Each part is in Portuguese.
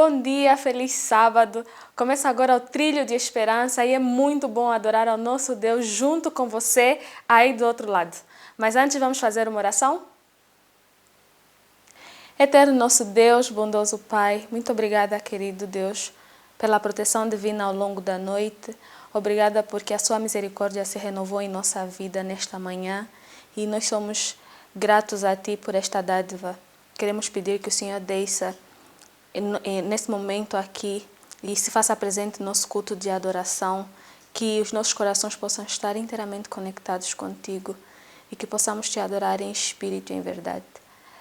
Bom dia, feliz sábado. Começa agora o Trilho de Esperança e é muito bom adorar ao nosso Deus junto com você aí do outro lado. Mas antes vamos fazer uma oração? Eterno nosso Deus, bondoso Pai, muito obrigada, querido Deus, pela proteção divina ao longo da noite. Obrigada porque a sua misericórdia se renovou em nossa vida nesta manhã e nós somos gratos a Ti por esta dádiva. Queremos pedir que o Senhor desça nesse momento aqui e se faça presente no nosso culto de adoração, que os nossos corações possam estar inteiramente conectados contigo e que possamos Te adorar em espírito e em verdade.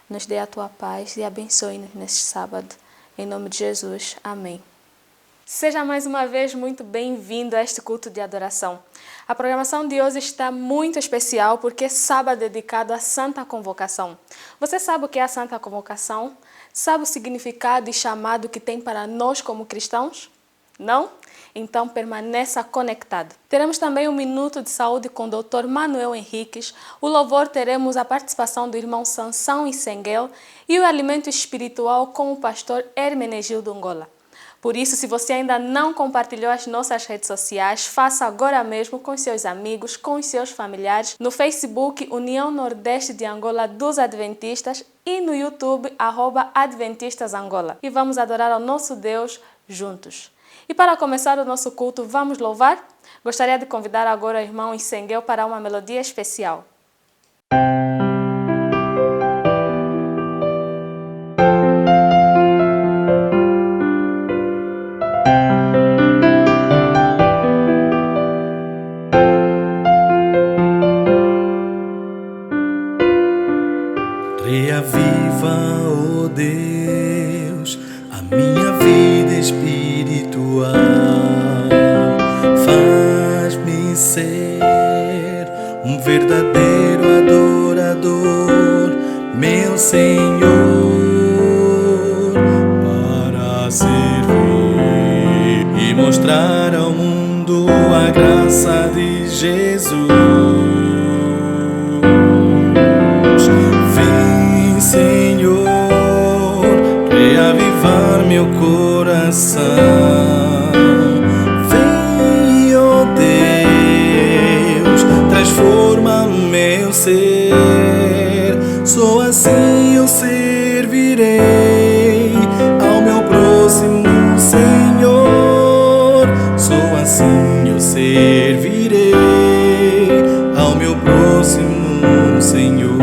Nos dê a Tua paz e abençoe-nos neste sábado. Em nome de Jesus. Amém. Seja mais uma vez muito bem-vindo a este culto de adoração. A programação de hoje está muito especial porque é sábado dedicado à Santa Convocação. Você sabe o que é a Santa Convocação? Sabe o significado e chamado que tem para nós como cristãos? Não? Então permaneça conectado. Teremos também um minuto de saúde com o Dr. Manuel Henriques. O louvor teremos a participação do irmão Sansão e Senguel e o alimento espiritual com o pastor Hermenegildo Ngola. Por isso, se você ainda não compartilhou as nossas redes sociais, faça agora mesmo com seus amigos, com os seus familiares, no Facebook União Nordeste de Angola dos Adventistas e no YouTube @AdventistasAngola. E vamos adorar ao nosso Deus juntos. E para começar o nosso culto, vamos louvar? Gostaria de convidar agora o irmão Senguel para uma melodia especial. Reaviva, ó Deus, a minha vida espiritual. Faz-me ser um verdadeiro adorador, meu Senhor, para servir e mostrar ao mundo a graça de Jesus. Senhor, reavivar meu coração. Vem, ó Deus, transforma meu ser. Só assim eu servirei ao meu próximo Senhor. Só assim eu servirei ao meu próximo Senhor.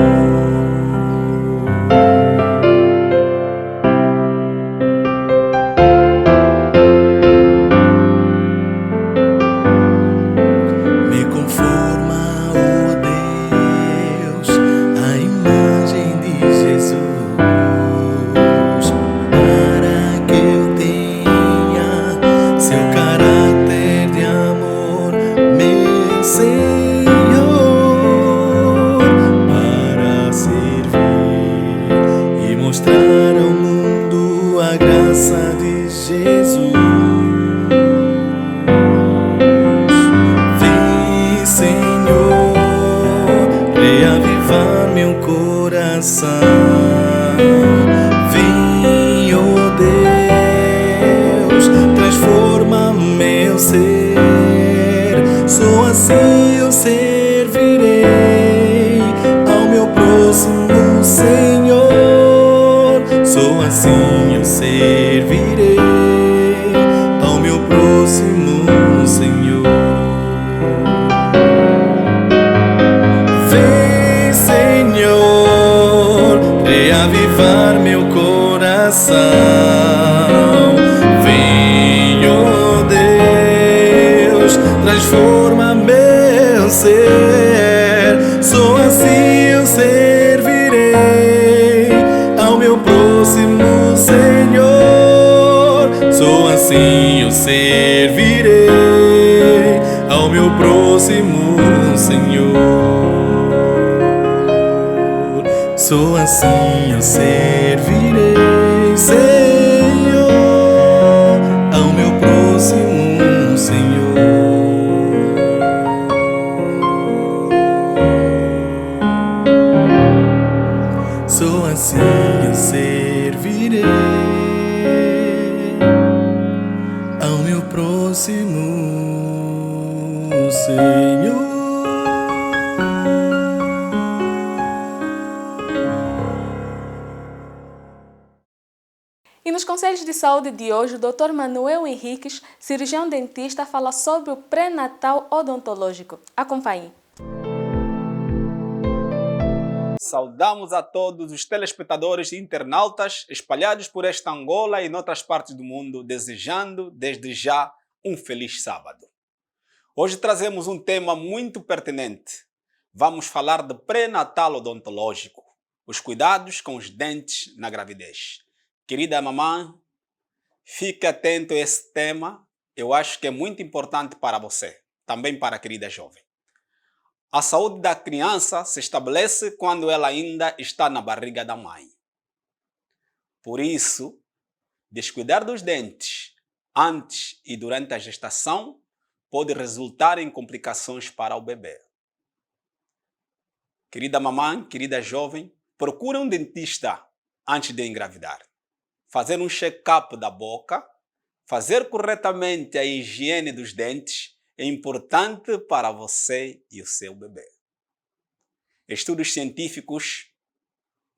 Vem, ó Deus, transforma meu ser. Só assim eu servirei ao meu próximo Senhor. Só assim eu servirei ao meu próximo Senhor. Reavivar meu coração. Vem, ó Deus, transforma meu ser. Só assim eu servirei ao meu próximo Senhor. Só assim eu servirei ao meu próximo Senhor. Só assim eu servirei, Senhor, ao meu próximo Senhor. Só assim eu servirei de Saúde de hoje, o Dr. Manuel Henriques, cirurgião dentista, fala sobre o pré-natal odontológico. Acompanhe. Saudamos a todos os telespectadores e internautas espalhados por esta Angola e noutras partes do mundo, desejando desde já um feliz sábado. Hoje trazemos um tema muito pertinente. Vamos falar de pré-natal odontológico, os cuidados com os dentes na gravidez. Querida mamãe, fique atento a esse tema, eu acho que é muito importante para você, também para a querida jovem. A saúde da criança se estabelece quando ela ainda está na barriga da mãe. Por isso, descuidar dos dentes antes e durante a gestação pode resultar em complicações para o bebê. Querida mamãe, querida jovem, procure um dentista antes de engravidar. Fazer um check-up da boca, fazer corretamente a higiene dos dentes é importante para você e o seu bebê. Estudos científicos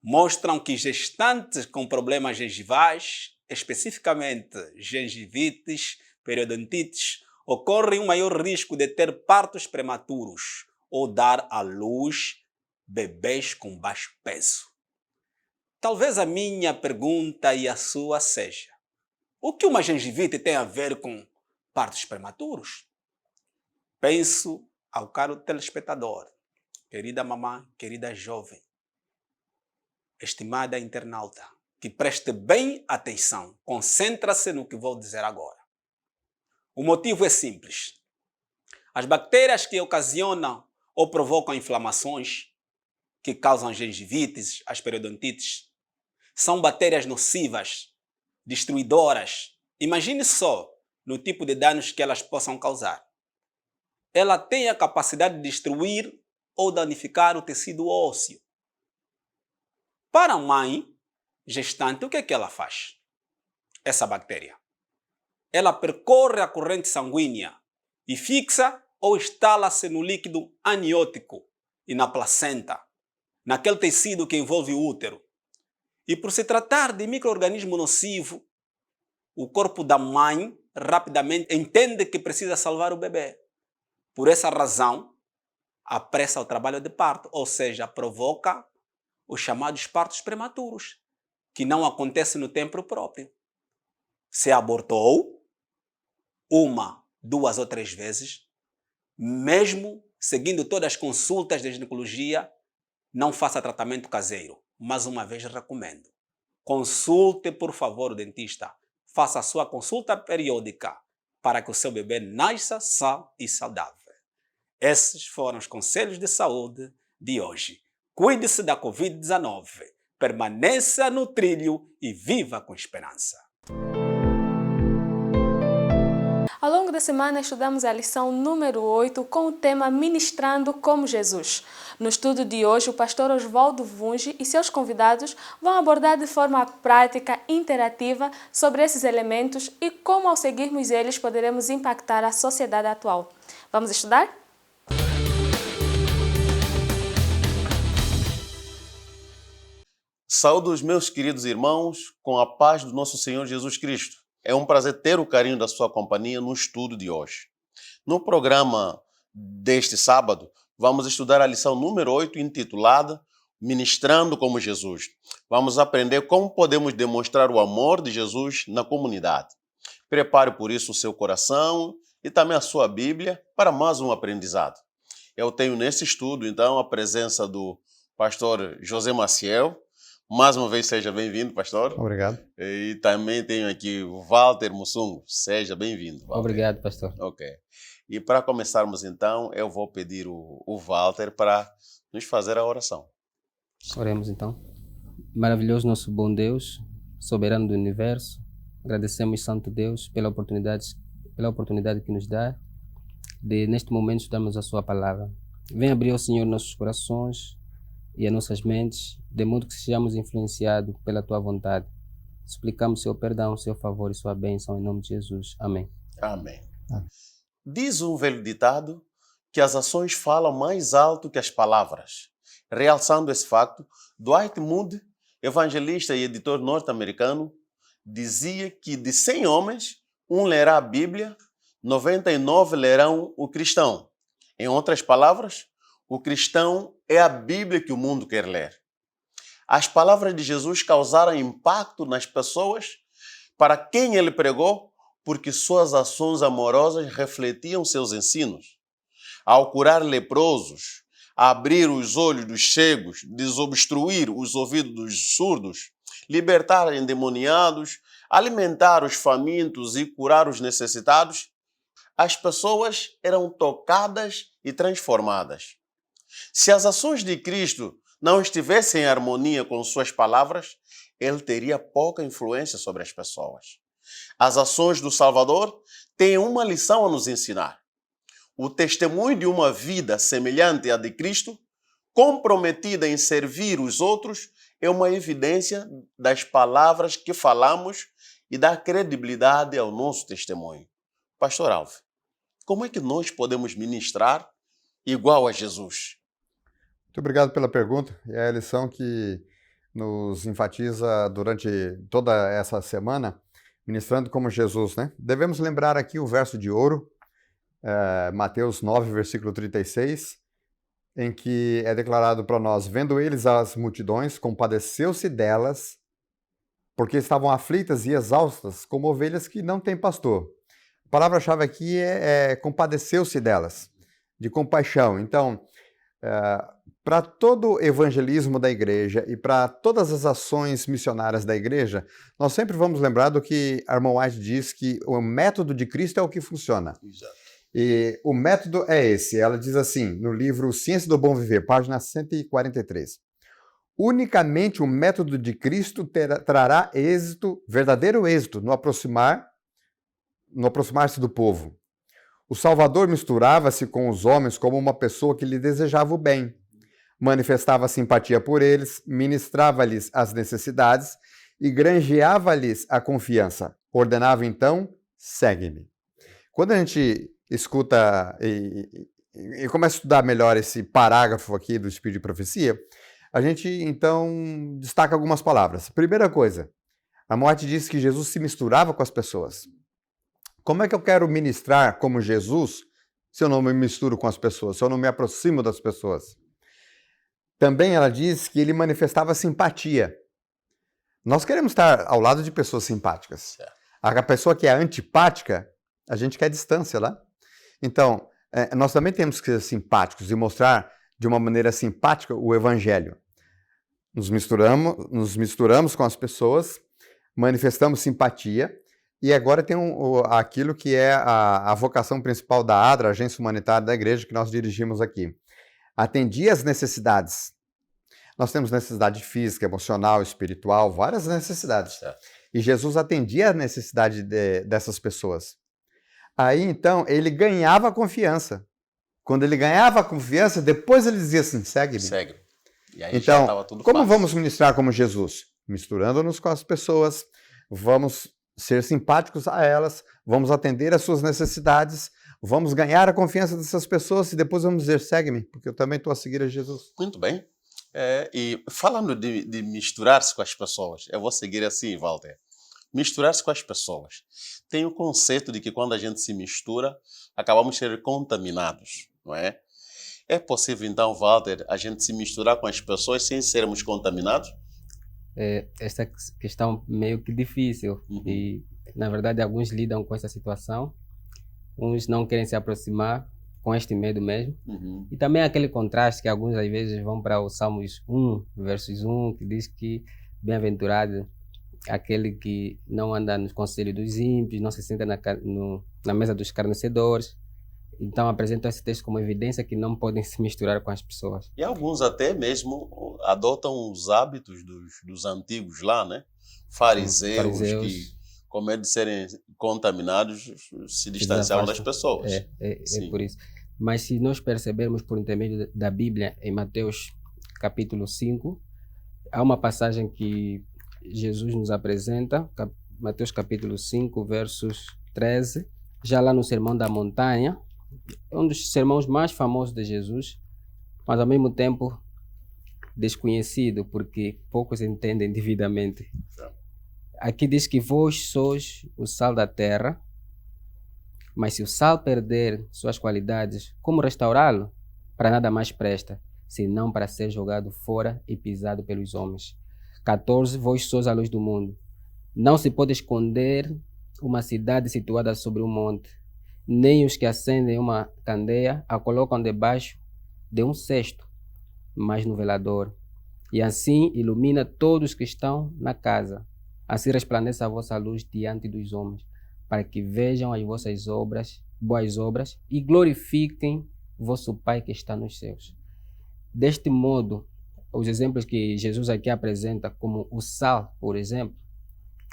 mostram que gestantes com problemas gengivais, especificamente gengivites, periodontites, ocorrem um maior risco de ter partos prematuros ou dar à luz bebês com baixo peso. Talvez a minha pergunta e a sua seja: o que uma gengivite tem a ver com partos prematuros? Penso ao caro telespectador, querida mamãe, querida jovem, estimada internauta, que preste bem atenção, concentra-se no que vou dizer agora. O motivo é simples. As bactérias que ocasionam ou provocam inflamações, que causam gengivites, as periodontites, são bactérias nocivas, destruidoras. Imagine só no tipo de danos que elas possam causar. Ela tem a capacidade de destruir ou danificar o tecido ósseo. Para a mãe gestante, o que é que ela faz? Essa bactéria. Ela percorre a corrente sanguínea e fixa ou instala-se no líquido amniótico e na placenta, naquele tecido que envolve o útero. E por se tratar de micro-organismo nocivo, o corpo da mãe rapidamente entende que precisa salvar o bebê. Por essa razão, apressa o trabalho de parto, ou seja, provoca os chamados partos prematuros, que não acontecem no tempo próprio. Se abortou 1, 2 ou 3 vezes, mesmo seguindo todas as consultas de ginecologia, não faça tratamento caseiro. Mais uma vez recomendo. Consulte, por favor, o dentista. Faça a sua consulta periódica para que o seu bebê nasça são e saudável. Esses foram os conselhos de saúde de hoje. Cuide-se da Covid-19, permaneça no trilho e viva com esperança. Ao longo da semana, estudamos a lição número 8 com o tema Ministrando como Jesus. No estudo de hoje, o pastor Oswaldo Vunge e seus convidados vão abordar de forma prática, interativa, sobre esses elementos e como, ao seguirmos eles, poderemos impactar a sociedade atual. Vamos estudar? Saúdo os meus queridos irmãos com a paz do nosso Senhor Jesus Cristo. É um prazer ter o carinho da sua companhia no estudo de hoje. No programa deste sábado, vamos estudar a lição número 8, intitulada Ministrando como Jesus. Vamos aprender como podemos demonstrar o amor de Jesus na comunidade. Prepare por isso o seu coração e também a sua Bíblia para mais um aprendizado. Eu tenho nesse estudo, então, a presença do pastor José Maciel. Mais uma vez, seja bem-vindo, pastor. Obrigado. E também tenho aqui o Walter Mussungo. Seja bem-vindo, Walter. Obrigado, pastor. Ok. E para começarmos, então, eu vou pedir o Walter para nos fazer a oração. Oremos, então. Maravilhoso nosso bom Deus, soberano do universo. Agradecemos, Santo Deus, pela oportunidade que nos dá de, neste momento, estudarmos a sua palavra. Vem abrir, ó Senhor, nossos corações e as nossas mentes, de modo que sejamos influenciados pela Tua vontade. Suplicamos Seu perdão, Seu favor e Sua bênção, em nome de Jesus. Amém. Amém. Diz um velho ditado que as ações falam mais alto que as palavras. Realçando esse facto, Dwight Moody, evangelista e editor norte-americano, dizia que de 100 homens, um lerá a Bíblia, 99 lerão o cristão. Em outras palavras, o cristão é a Bíblia que o mundo quer ler. As palavras de Jesus causaram impacto nas pessoas para quem ele pregou, porque suas ações amorosas refletiam seus ensinos. Ao curar leprosos, abrir os olhos dos cegos, desobstruir os ouvidos dos surdos, libertar endemoniados, alimentar os famintos e curar os necessitados, as pessoas eram tocadas e transformadas. Se as ações de Cristo não estivessem em harmonia com suas palavras, ele teria pouca influência sobre as pessoas. As ações do Salvador têm uma lição a nos ensinar. O testemunho de uma vida semelhante à de Cristo, comprometida em servir os outros, é uma evidência das palavras que falamos e da credibilidade ao nosso testemunho. Pastor Alves, como é que nós podemos ministrar igual a Jesus? Muito obrigado pela pergunta. É a lição que nos enfatiza durante toda essa semana, ministrando como Jesus, né? Devemos lembrar aqui o verso de ouro, Mateus 9, versículo 36, em que é declarado para nós: vendo eles as multidões, compadeceu-se delas, porque estavam aflitas e exaustas, como ovelhas que não têm pastor. A palavra-chave aqui é compadeceu-se delas, de compaixão. Então, para todo o evangelismo da igreja e para todas as ações missionárias da igreja, nós sempre vamos lembrar do que a irmã White diz, que o método de Cristo é o que funciona. Exato. E o método é esse. Ela diz assim, no livro Ciência do Bom Viver, página 143. Unicamente o método de Cristo trará êxito, verdadeiro êxito, no aproximar-se do povo. O Salvador misturava-se com os homens como uma pessoa que lhe desejava o bem, manifestava simpatia por eles, ministrava-lhes as necessidades e granjeava-lhes a confiança. Ordenava então, segue-me. Quando a gente escuta e começa a estudar melhor esse parágrafo aqui do Espírito de Profecia, a gente então destaca algumas palavras. Primeira coisa, a morte diz que Jesus se misturava com as pessoas. Como é que eu quero ministrar como Jesus se eu não me misturo com as pessoas, se eu não me aproximo das pessoas? Também ela diz que ele manifestava simpatia. Nós queremos estar ao lado de pessoas simpáticas. A pessoa que é antipática, a gente quer distância lá. Então, nós também temos que ser simpáticos e mostrar de uma maneira simpática o evangelho. Nos misturamos com as pessoas, manifestamos simpatia. E agora tem aquilo que é a vocação principal da ADRA, Agência Humanitária da Igreja, que nós dirigimos aqui. Atendia as necessidades. Nós temos necessidade física, emocional, espiritual, várias necessidades. E Jesus atendia a necessidade dessas pessoas. Aí, então, ele ganhava confiança. Quando ele ganhava confiança, depois ele dizia assim, segue-me. Segue. E aí então, já estava tudo como fácil. vamos ministrar como Jesus? Misturando-nos com as pessoas, vamos ser simpáticos a elas, vamos atender às suas necessidades, vamos ganhar a confiança dessas pessoas e depois vamos dizer, segue-me, porque eu também estou a seguir a Jesus. Muito bem. E falando de misturar-se com as pessoas, eu vou seguir assim, Walter. Misturar-se com as pessoas. Tem o conceito de que quando a gente se mistura, acabamos ser contaminados, não é? É possível, então, Walter, a gente se misturar com as pessoas sem sermos contaminados? Esta questão meio que difícil e, na verdade, alguns lidam com essa situação, uns não querem se aproximar com este medo mesmo, e também aquele contraste que alguns às vezes vão para o Salmos 1, versos 1, que diz que bem-aventurado aquele que não anda nos conselhos dos ímpios, não se senta na mesa dos escarnecedores. Então apresentam esse texto como evidência que não podem se misturar com as pessoas. E alguns até mesmo adotam os hábitos dos antigos lá, né? Fariseus. Que, com medo de serem contaminados, se distanciavam das pessoas. É por isso. Mas se nós percebermos por intermédio da Bíblia, em Mateus capítulo 5, há uma passagem que Jesus nos apresenta, Mateus capítulo 5, versos 13, já lá no Sermão da Montanha, um dos sermões mais famosos de Jesus, mas ao mesmo tempo desconhecido, porque poucos entendem devidamente. Aqui diz que vós sois o sal da terra, mas se o sal perder suas qualidades, como restaurá-lo? Para nada mais presta, senão para ser jogado fora e pisado pelos homens. 14. Vós sois a luz do mundo. Não se pode esconder uma cidade situada sobre um monte, nem os que acendem uma candeia a colocam debaixo de um cesto, mas no velador, e assim ilumina todos que estão na casa. Assim resplandece a vossa luz diante dos homens, para que vejam as vossas obras, boas obras, e glorifiquem vosso Pai que está nos céus. Deste modo, os exemplos que Jesus aqui apresenta, como o sal, por exemplo,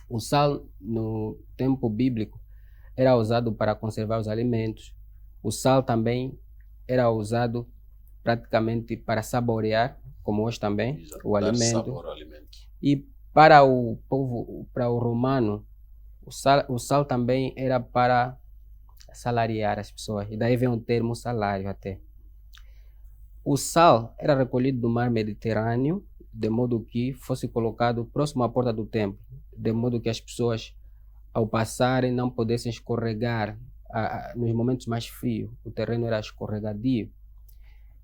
o sal no tempo bíblico era usado para conservar os alimentos. O sal também era usado praticamente para saborear, como hoje também, o Dar alimento. sabor ao alimento. E para o povo, para o romano, o sal também era para salariar as pessoas. E daí vem o termo salário até. O sal era recolhido do mar Mediterrâneo, de modo que fosse colocado próximo à porta do templo, de modo que as pessoas, ao passarem, não pudessem escorregar nos momentos mais frios. O terreno era escorregadio.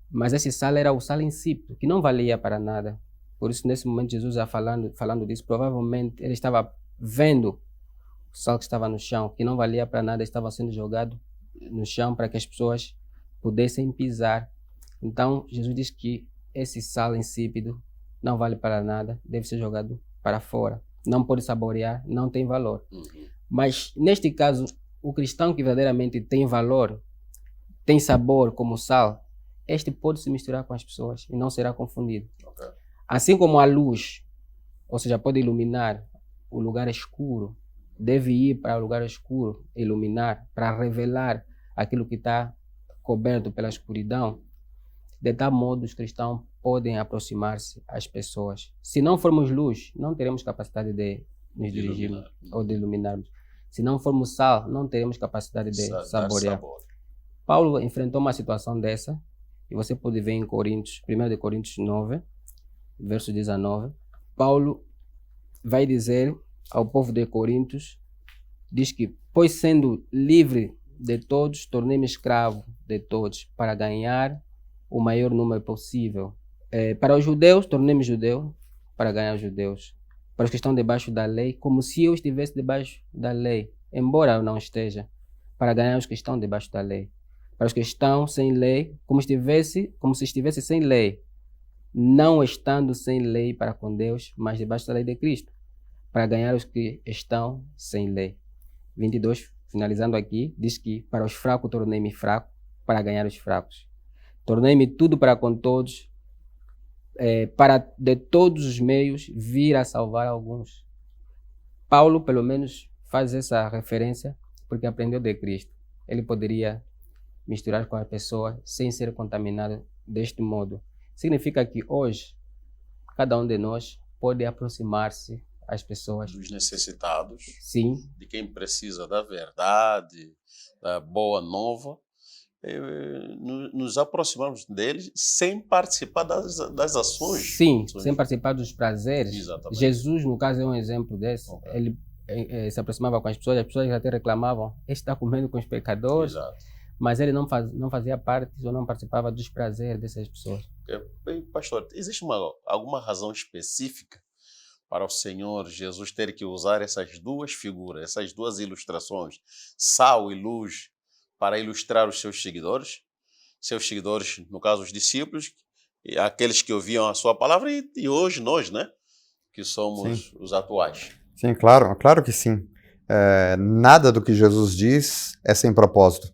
Mas esse sal era o sal insípido, que não valia para nada. Por isso, nesse momento, Jesus já falando disso, provavelmente ele estava vendo o sal que estava no chão, que não valia para nada, estava sendo jogado no chão para que as pessoas pudessem pisar. Então, Jesus diz que esse sal insípido não vale para nada, deve ser jogado para fora. Não pode saborear, não tem valor. Mas, neste caso, o cristão que verdadeiramente tem valor, tem sabor como sal, este pode se misturar com as pessoas e não será confundido. Ok. Assim como a luz, ou seja, pode iluminar o lugar escuro, deve ir para o lugar escuro, iluminar, para revelar aquilo que está coberto pela escuridão. De tal modo, os cristãos podem aproximar-se às pessoas. Se não formos luz, não teremos capacidade de nos dirigirmos ou de iluminarmos. Se não formos sal, não teremos capacidade de saborear. Paulo enfrentou uma situação dessa, e você pode ver em Coríntios, 1 Coríntios 9, verso 19. Paulo vai dizer ao povo de Coríntios, diz que, pois sendo livre de todos, tornei-me escravo de todos, para ganhar o maior número possível. Para os judeus, tornei-me judeu, para ganhar os judeus. Para os que estão debaixo da lei, como se eu estivesse debaixo da lei, embora eu não esteja, para ganhar os que estão debaixo da lei. Para os que estão sem lei, como se estivesse sem lei, não estando sem lei para com Deus, mas debaixo da lei de Cristo, para ganhar os que estão sem lei. 22, finalizando aqui, diz que para os fracos tornei-me fraco, para ganhar os fracos. Tornei-me tudo para com todos, para de todos os meios vir a salvar alguns. Paulo, pelo menos, faz essa referência porque aprendeu de Cristo. Ele poderia misturar com a pessoa sem ser contaminado deste modo. Significa que hoje, cada um de nós pode aproximar-se às pessoas. Dos necessitados. Sim. De quem precisa da verdade, da boa nova. Nos aproximamos deles sem participar das ações. Sim, sem participar dos prazeres. Exatamente. Jesus, no caso, é um exemplo desse. Okay. Ele se aproximava com as pessoas até reclamavam, ele está comendo com os pecadores. Exato. Mas ele não fazia parte ou não participava dos prazeres dessas pessoas. Pastor, existe alguma razão específica para o Senhor Jesus ter que usar essas duas figuras, essas duas ilustrações, sal e luz, para ilustrar os seus seguidores? Seus seguidores, no caso, os discípulos, e aqueles que ouviam a sua palavra, e hoje nós, né, que somos os atuais. Sim, claro que sim. Nada do que Jesus diz é sem propósito.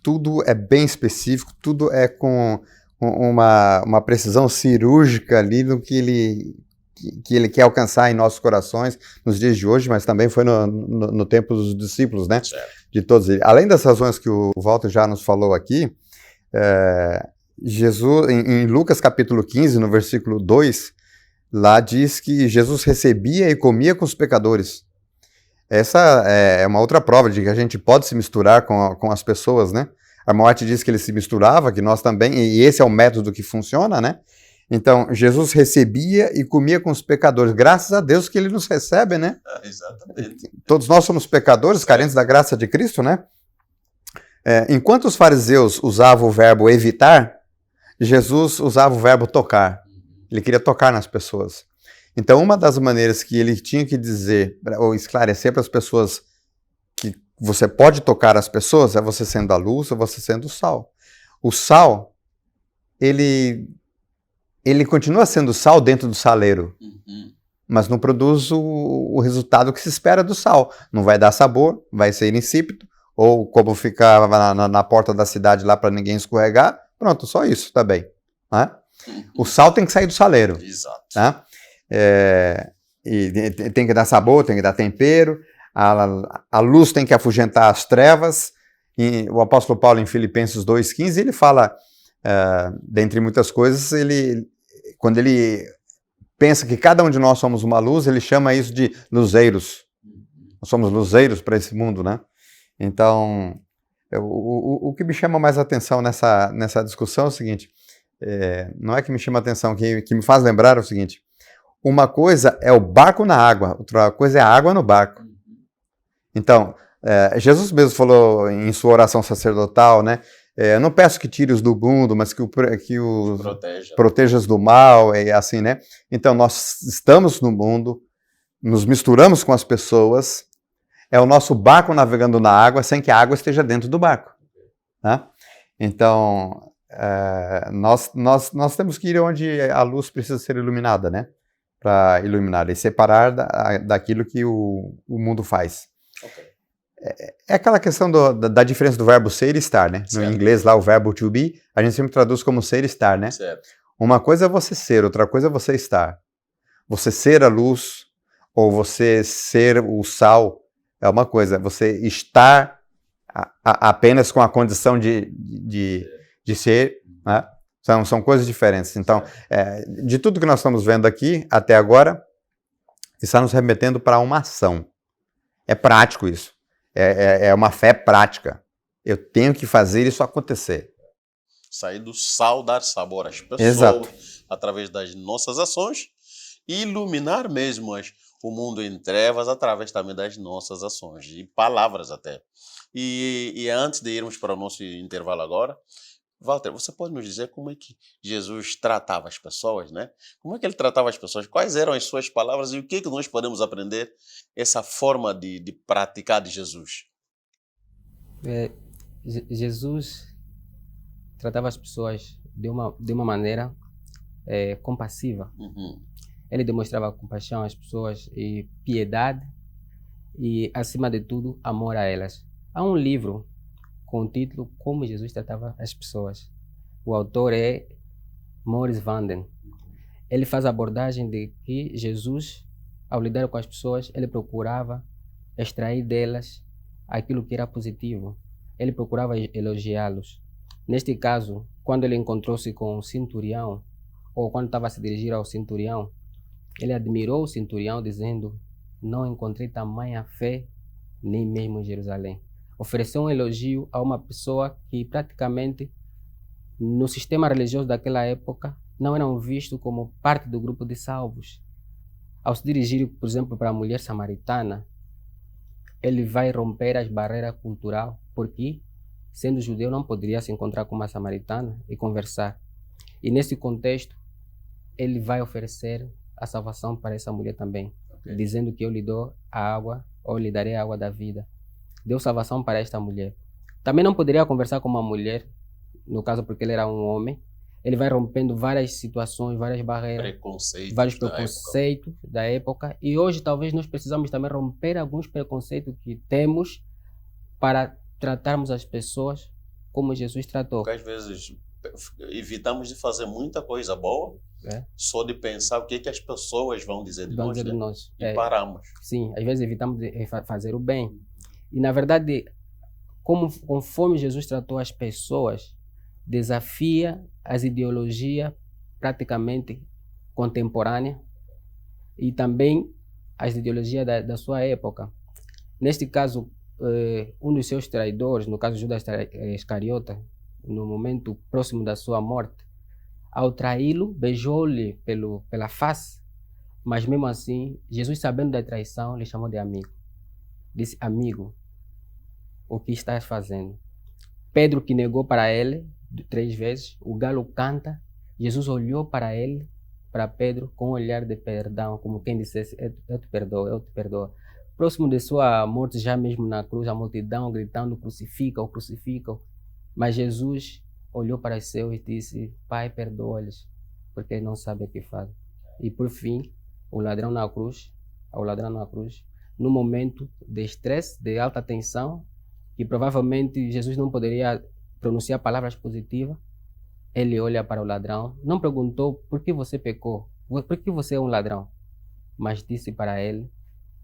Tudo é bem específico, tudo é com uma precisão cirúrgica ali no que ele quer alcançar em nossos corações nos dias de hoje, mas também foi no tempo dos discípulos, né? Certo. De todos eles. Além das razões que o Walter já nos falou aqui, Jesus, em Lucas capítulo 15, no versículo 2, lá diz que Jesus recebia e comia com os pecadores. Essa é uma outra prova de que a gente pode se misturar com as pessoas, né? A Moate diz que ele se misturava, que nós também, e esse é o método que funciona, né? Então, Jesus recebia e comia com os pecadores. Graças a Deus que ele nos recebe, né? Exatamente. Todos nós somos pecadores, carentes da graça de Cristo, né? Enquanto os fariseus usavam o verbo evitar, Jesus usava o verbo tocar. Ele queria tocar nas pessoas. Então, uma das maneiras que ele tinha que dizer, ou esclarecer para as pessoas que você pode tocar as pessoas, é você sendo a luz ou você sendo o sal. O sal, ele continua sendo sal dentro do saleiro, mas não produz o resultado que se espera do sal. Não vai dar sabor, vai ser insípido, ou como ficava na porta da cidade lá para ninguém escorregar, pronto, só isso, tá bem. Né? O sal tem que sair do saleiro. Exato. Tá? E tem que dar sabor, tem que dar tempero, a luz tem que afugentar as trevas. E o apóstolo Paulo, em Filipenses 2,15, ele fala, dentre muitas coisas, quando ele pensa que cada um de nós somos uma luz, ele chama isso de luzeiros. Nós somos luzeiros para esse mundo, né? Então, o que me chama mais atenção nessa discussão é o seguinte, não é que me chama atenção, que me faz lembrar é o seguinte, uma coisa é o barco na água, outra coisa é a água no barco. Então, Jesus mesmo falou em sua oração sacerdotal, né? Eu não peço que tire-os do mundo, mas que os protejas do mal, e assim, né? Então, nós estamos no mundo, nos misturamos com as pessoas, é o nosso barco navegando na água sem que a água esteja dentro do barco. Né? Então, nós temos que ir onde a luz precisa ser iluminada, né? Para iluminar e separar daquilo que o mundo faz. Okay. É aquela questão da diferença do verbo ser e estar, né? Certo. No inglês lá, o verbo to be, a gente sempre traduz como ser e estar, né? Certo. Uma coisa é você ser, outra coisa é você estar. Você ser a luz ou você ser o sal é uma coisa. Você estar apenas com a condição de ser, né? São coisas diferentes. Então, de tudo que nós estamos vendo aqui até agora, está nos remetendo para uma ação. É prático isso. É uma fé prática. Eu tenho que fazer isso acontecer. Sair do sal, dar sabor às pessoas, Exato. através das nossas ações, e iluminar mesmo o mundo em trevas através também das nossas ações, e palavras até. E antes de irmos para o nosso intervalo agora, Walter, você pode nos dizer como é que Jesus tratava as pessoas, né? Como é que ele tratava as pessoas? Quais eram as suas palavras e o que é que nós podemos aprender essa forma de praticar de Jesus? Jesus tratava as pessoas de uma maneira compassiva. Uhum. Ele demonstrava compaixão às pessoas e piedade e, acima de tudo, amor a elas. Há um livro com o título Como Jesus Tratava as Pessoas. O autor é Maurice Vanden. Ele faz a abordagem de que Jesus, ao lidar com as pessoas, ele procurava extrair delas aquilo que era positivo. Ele procurava elogiá-los. Neste caso, quando ele encontrou-se com o centurião, ou quando estava a se dirigir ao centurião, ele admirou o centurião dizendo: não encontrei tamanha fé nem mesmo em Jerusalém. Ofereceu um elogio a uma pessoa que praticamente no sistema religioso daquela época não eram vistos como parte do grupo de salvos. Ao se dirigir, por exemplo, para a mulher samaritana, ele vai romper as barreiras culturais, porque, sendo judeu, não poderia se encontrar com uma samaritana e conversar. E nesse contexto, ele vai oferecer a salvação para essa mulher também, dizendo que eu lhe dou a água, ou lhe darei a água da vida. Deu salvação para esta mulher. Também não poderia conversar com uma mulher, no caso porque ele era um homem. Ele vai rompendo várias situações, várias barreiras, vários preconceitos da época. E hoje talvez nós precisamos também romper alguns preconceitos que temos para tratarmos as pessoas como Jesus tratou. Porque às vezes evitamos de fazer muita coisa boa, só de pensar o que as pessoas vão dizer de nós. E paramos. Sim, às vezes evitamos de fazer o bem. E na verdade, conforme Jesus tratou as pessoas, desafia as ideologias praticamente contemporâneas e também as ideologias da sua época. Neste caso, um dos seus traidores, no caso Judas Iscariota, no momento próximo da sua morte, Ao traí-lo, beijou-lhe pela face, mas mesmo assim, Jesus, sabendo da traição, lhe chamou de amigo. Disse: amigo, o que estás fazendo? Pedro, que negou para ele 3 vezes, o galo canta. Jesus olhou para ele, para Pedro, com um olhar de perdão, como quem dissesse: eu te perdoo, eu te perdoo. Próximo de sua morte, já mesmo na cruz, a multidão gritando: crucifica-o, crucifica-o. Mas Jesus olhou para os seus e disse: Pai, perdoa-lhes, porque eles não sabem o que fazem. E por fim, o ladrão na cruz, no momento de estresse, de alta tensão, que provavelmente Jesus não poderia pronunciar palavras positivas, ele olha para o ladrão, não perguntou por que você pecou, por que você é um ladrão, mas disse para ele: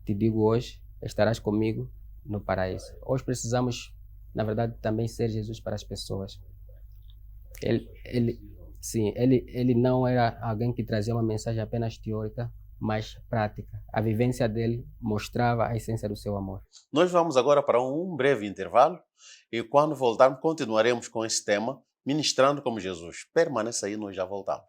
te digo hoje, estarás comigo no paraíso. Hoje precisamos, na verdade, também ser Jesus para as pessoas. Ele não era alguém que trazia uma mensagem apenas teórica, mas prática. A vivência dele mostrava a essência do seu amor. Nós vamos agora para um breve intervalo e quando voltarmos continuaremos com esse tema, ministrando como Jesus. Permaneça aí, nós já voltamos.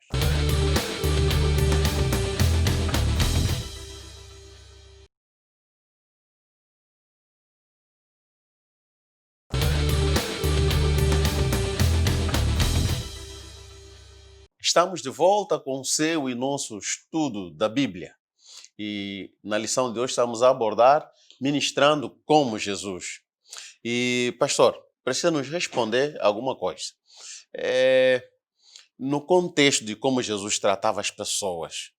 Estamos de volta com o seu e nosso estudo da Bíblia. E na lição de hoje estamos a abordar ministrando como Jesus. E, pastor, precisa nos responder alguma coisa. No contexto de como Jesus tratava as pessoas,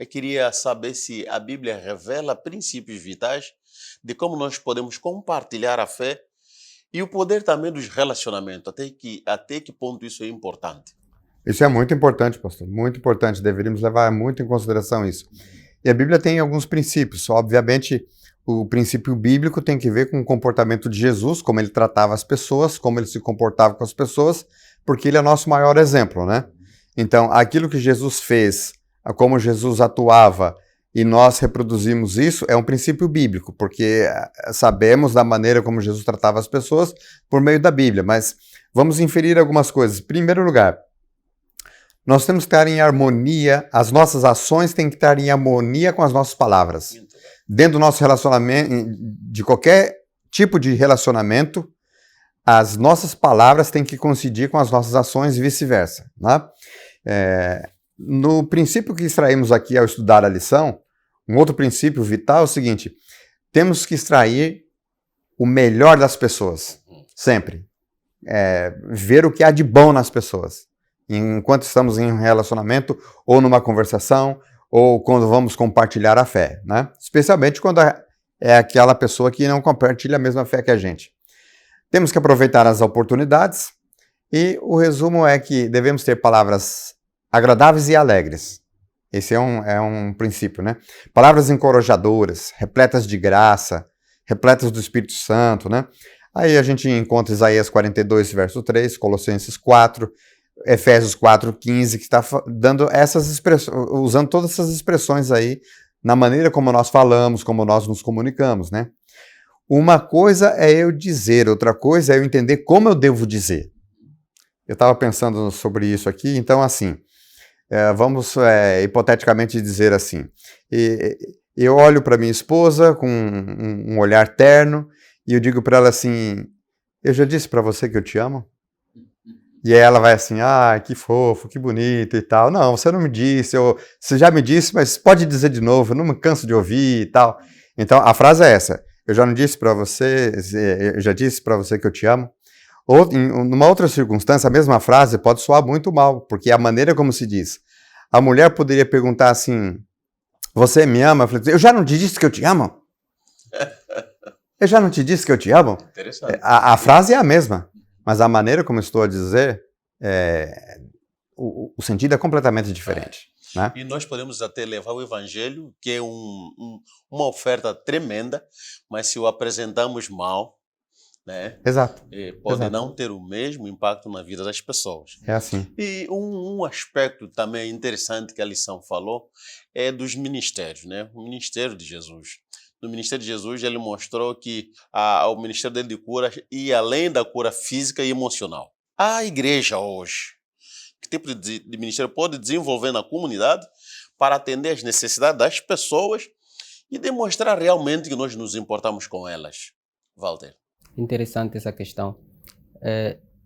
eu queria saber se a Bíblia revela princípios vitais de como nós podemos compartilhar a fé e o poder também dos relacionamentos. Até que ponto isso é importante? Isso é muito importante, pastor, muito importante. Deveríamos levar muito em consideração isso. E a Bíblia tem alguns princípios. Obviamente, o princípio bíblico tem que ver com o comportamento de Jesus, como ele tratava as pessoas, como ele se comportava com as pessoas, porque ele é nosso maior exemplo, né? Então, aquilo que Jesus fez, como Jesus atuava, e nós reproduzimos isso, é um princípio bíblico, porque sabemos da maneira como Jesus tratava as pessoas por meio da Bíblia. Mas vamos inferir algumas coisas. Em primeiro lugar, nós temos que estar em harmonia, as nossas ações têm que estar em harmonia com as nossas palavras. Dentro do nosso relacionamento, de qualquer tipo de relacionamento, as nossas palavras têm que coincidir com as nossas ações e vice-versa, né? No princípio que extraímos aqui ao estudar a lição, um outro princípio vital é o seguinte: temos que extrair o melhor das pessoas, sempre. Ver o que há de bom nas pessoas. Enquanto estamos em um relacionamento, ou numa conversação, ou quando vamos compartilhar a fé, né? Especialmente quando é aquela pessoa que não compartilha a mesma fé que a gente. Temos que aproveitar as oportunidades, e o resumo é que devemos ter palavras agradáveis e alegres. Esse é um princípio, né? Palavras encorajadoras, repletas de graça, repletas do Espírito Santo, né? Aí a gente encontra Isaías 42, verso 3, Colossenses 4, Efésios 4:15, que está dando essas expressões, usando todas essas expressões aí na maneira como nós falamos, como nós nos comunicamos, né? Uma coisa é eu dizer, outra coisa é eu entender como eu devo dizer. Eu estava pensando sobre isso aqui, então assim, vamos hipoteticamente dizer assim, eu olho para minha esposa com um olhar terno e eu digo para ela assim: eu já disse para você que eu te amo? E aí ela vai assim: que fofo, que bonito e tal. Não, você não me disse, você já me disse, mas pode dizer de novo, eu não me canso de ouvir e tal. Então a frase é essa: eu já disse para você que eu te amo. Ou, numa outra circunstância, a mesma frase pode soar muito mal, porque a maneira como se diz. A mulher poderia perguntar assim: você me ama? Eu falei: eu já não te disse que eu te amo? Eu já não te disse que eu te amo? Interessante. A frase é a mesma, mas a maneira como estou a dizer, o sentido é completamente diferente. Né? E nós podemos até levar o Evangelho, que é uma oferta tremenda, mas se o apresentamos mal, né? Exato. Pode Exato. não ter o mesmo impacto na vida das pessoas. É assim. E um aspecto também interessante que a lição falou é dos ministérios, né? O ministério de Jesus. No ministério de Jesus, ele mostrou que o ministério dele de cura ia além da cura física e emocional. A igreja hoje, que tipo de ministério pode desenvolver na comunidade para atender às necessidades das pessoas e demonstrar realmente que nós nos importamos com elas. Walter. Interessante essa questão.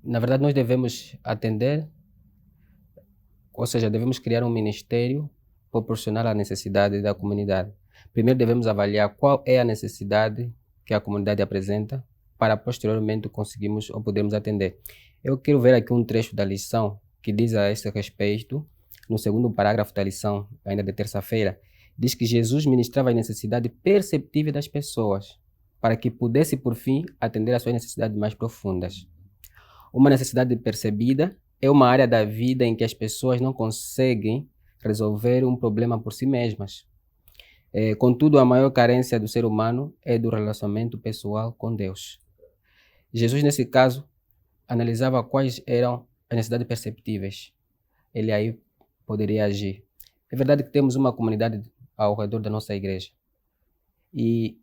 Na verdade, nós devemos atender, ou seja, devemos criar um ministério proporcional à necessidade da comunidade. Primeiro devemos avaliar qual é a necessidade que a comunidade apresenta para posteriormente conseguirmos ou podermos atender. Eu quero ver aqui um trecho da lição que diz a esse respeito, no segundo parágrafo da lição, ainda de terça-feira, diz que Jesus ministrava a necessidade perceptível das pessoas para que pudesse, por fim, atender às suas necessidades mais profundas. Uma necessidade percebida é uma área da vida em que as pessoas não conseguem resolver um problema por si mesmas. Contudo, a maior carência do ser humano é do relacionamento pessoal com Deus. Jesus, nesse caso, analisava quais eram as necessidades perceptíveis. Ele aí poderia agir. É verdade que temos uma comunidade ao redor da nossa igreja. E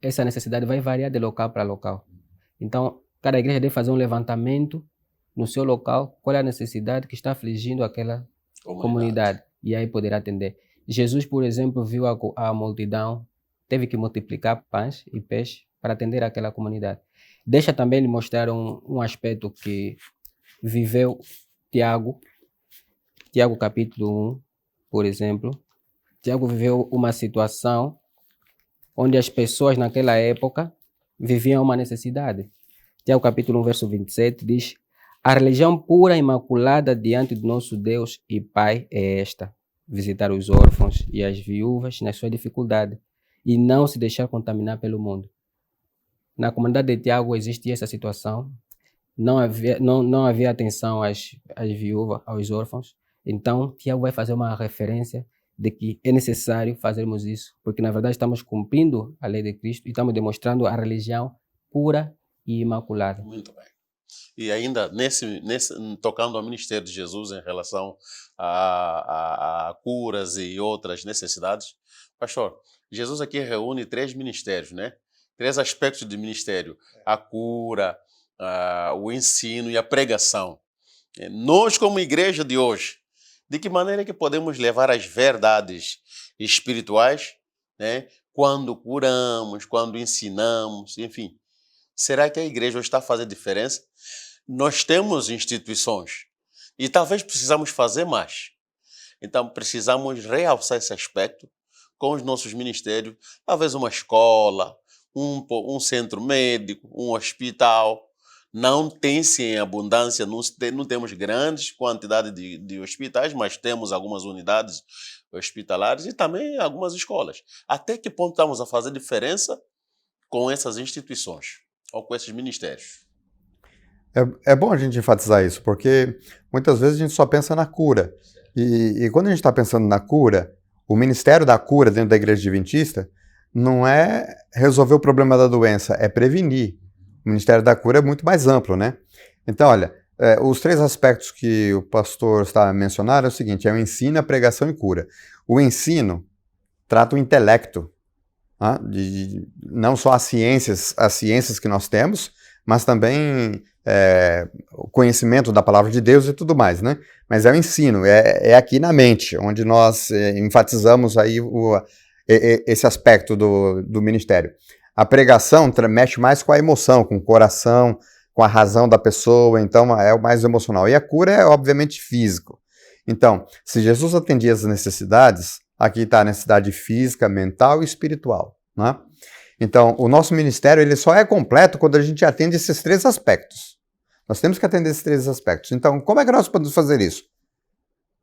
essa necessidade vai variar de local para local. Então, cada igreja deve fazer um levantamento no seu local, qual é a necessidade que está afligindo aquela comunidade. E aí poderá atender. Jesus, por exemplo, viu a multidão, teve que multiplicar pães e peixes para atender aquela comunidade. Deixa também lhe mostrar um aspecto que viveu Tiago capítulo 1, por exemplo. Tiago viveu uma situação onde as pessoas naquela época viviam uma necessidade. Tiago capítulo 1, verso 27 diz: a religião pura e imaculada diante do nosso Deus e Pai é esta: visitar os órfãos e as viúvas nas suas dificuldades e não se deixar contaminar pelo mundo. Na comunidade de Tiago existia essa situação, não havia atenção às viúvas, aos órfãos. Então, Tiago vai fazer uma referência de que é necessário fazermos isso, porque na verdade estamos cumprindo a lei de Cristo e estamos demonstrando a religião pura e imaculada. Muito bem. E ainda tocando ao ministério de Jesus em relação a curas e outras necessidades, pastor, Jesus aqui reúne 3 ministérios, né? 3 aspectos de ministério: a cura, o ensino e a pregação. Nós, como igreja de hoje, de que maneira que podemos levar as verdades espirituais, né? Quando curamos, quando ensinamos, enfim. Será que a igreja hoje está fazendo diferença? Nós temos instituições e talvez precisamos fazer mais. Então, precisamos realçar esse aspecto com os nossos ministérios, talvez uma escola, um centro médico, um hospital. Não tem-se em abundância, não temos grandes quantidades de hospitais, mas temos algumas unidades hospitalares e também algumas escolas. Até que ponto estamos a fazer diferença com essas instituições ou com esses ministérios? É bom a gente enfatizar isso, porque muitas vezes a gente só pensa na cura. E quando a gente está pensando na cura, o Ministério da Cura dentro da Igreja Adventista não é resolver o problema da doença, é prevenir. O Ministério da Cura é muito mais amplo, né? Então, olha, os 3 aspectos que o pastor está a mencionar é o seguinte: é o ensino, a pregação e cura. O ensino trata o intelecto, não só as ciências que nós temos, mas também o conhecimento da palavra de Deus e tudo mais, né? Mas é o ensino, é aqui na mente, onde nós enfatizamos aí esse aspecto do ministério. A pregação mexe mais com a emoção, com o coração, com a razão da pessoa, então é o mais emocional. E a cura é, obviamente, físico. Então, se Jesus atendia as necessidades, aqui está a necessidade física, mental e espiritual, né? Então, o nosso ministério ele só é completo quando a gente atende esses 3 aspectos. Nós temos que atender esses 3 aspectos. Então, como é que nós podemos fazer isso?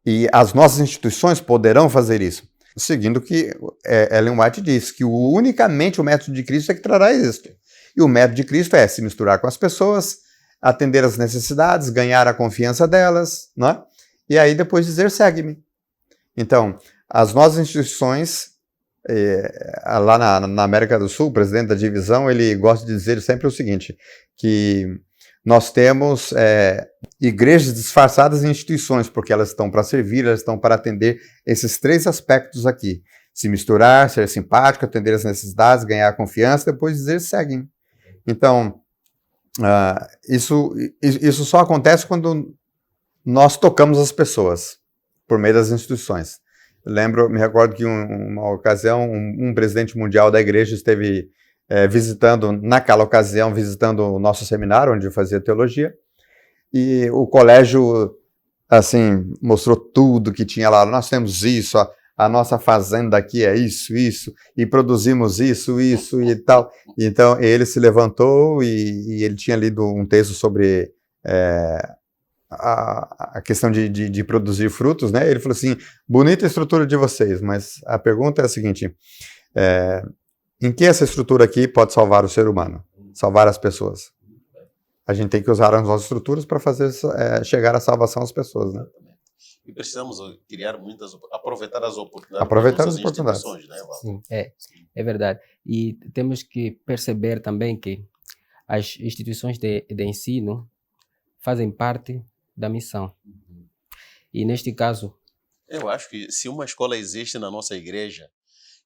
E as nossas instituições poderão fazer isso? Seguindo o que Ellen White diz, que unicamente o método de Cristo é que trará êxito. E o método de Cristo é se misturar com as pessoas, atender as necessidades, ganhar a confiança delas, né? E aí depois dizer, segue-me. Então, as nossas instituições, lá na América do Sul, o presidente da divisão, ele gosta de dizer sempre o seguinte, que nós temos igrejas disfarçadas em instituições, porque elas estão para servir, elas estão para atender esses 3 aspectos aqui. Se misturar, ser simpático, atender as necessidades, ganhar confiança, depois dizer, seguem. Então, isso só acontece quando nós tocamos as pessoas por meio das instituições. Me recordo que uma ocasião um presidente mundial da igreja esteve naquela ocasião, visitando o nosso seminário, onde eu fazia teologia, e o colégio, assim, mostrou tudo que tinha lá. Nós temos isso, a nossa fazenda aqui é isso, e produzimos isso e tal. Então, ele se levantou e ele tinha lido um texto sobre a questão de produzir frutos, né? Ele falou assim, bonita a estrutura de vocês, mas a pergunta é a seguinte, em que essa estrutura aqui pode salvar o ser humano? Salvar as pessoas? A gente tem que usar as nossas estruturas para fazer chegar à salvação às pessoas, né? E precisamos criar aproveitar as oportunidades. Aproveitar as oportunidades. Né, Sim, é verdade. E temos que perceber também que as instituições de ensino fazem parte da missão. E neste caso... Eu acho que se uma escola existe na nossa igreja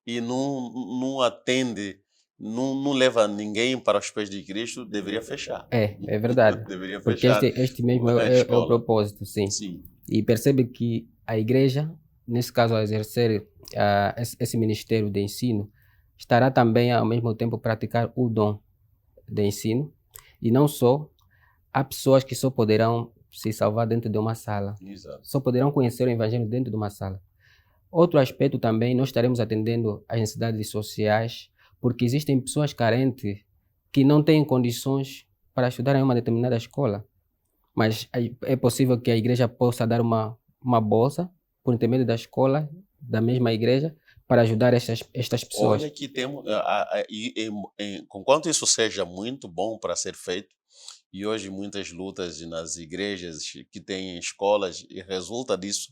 e não atende, não leva ninguém para os pés de Cristo, deveria fechar. É verdade. Deveria porque fechar. Este mesmo é o propósito, sim. E percebe que a igreja, nesse caso, ao exercer esse ministério de ensino, estará também, ao mesmo tempo, praticar o dom de ensino. E não só, há pessoas que só poderão se salvar dentro de uma sala. Exato. Só poderão conhecer o evangelho dentro de uma sala. Outro aspecto também, nós estaremos atendendo às necessidades sociais, porque existem pessoas carentes que não têm condições para estudar em uma determinada escola. Mas é possível que a igreja possa dar uma bolsa, por intermédio da escola, da mesma igreja, para ajudar estas pessoas. Olha que temos, conquanto isso seja muito bom para ser feito, e hoje muitas lutas nas igrejas que têm escolas e resulta disso,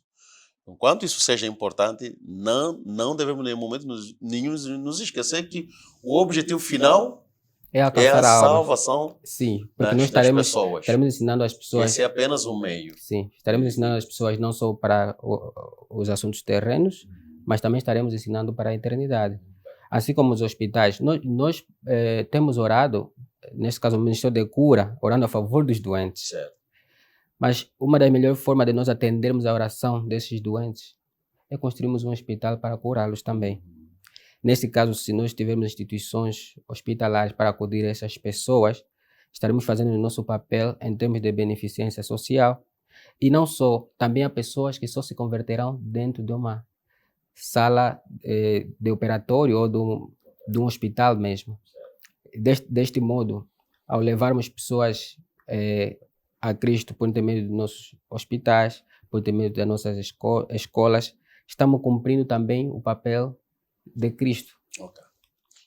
enquanto isso seja importante, não devemos em momento nenhum nos esquecer que o objetivo final é a salvação. Sim, porque nós estaremos ensinando as pessoas. Esse é apenas um meio. Sim, estaremos ensinando as pessoas não só para os assuntos terrenos, mas também estaremos ensinando para a eternidade. Assim como os hospitais. Nós temos orado, nesse caso o Ministério de Cura, orando a favor dos doentes. Certo. Mas uma das melhores formas de nós atendermos a oração desses doentes é construirmos um hospital para curá-los também. Nesse caso, se nós tivermos instituições hospitalares para acudir a essas pessoas, estaremos fazendo o nosso papel em termos de beneficência social. E não só, também há pessoas que só se converterão dentro de uma sala de operatório ou de um hospital mesmo. Deste modo, ao levarmos pessoas a Cristo por intermédio dos nossos hospitais, por intermédio das nossas escolas, estamos cumprindo também o papel de Cristo. Okay.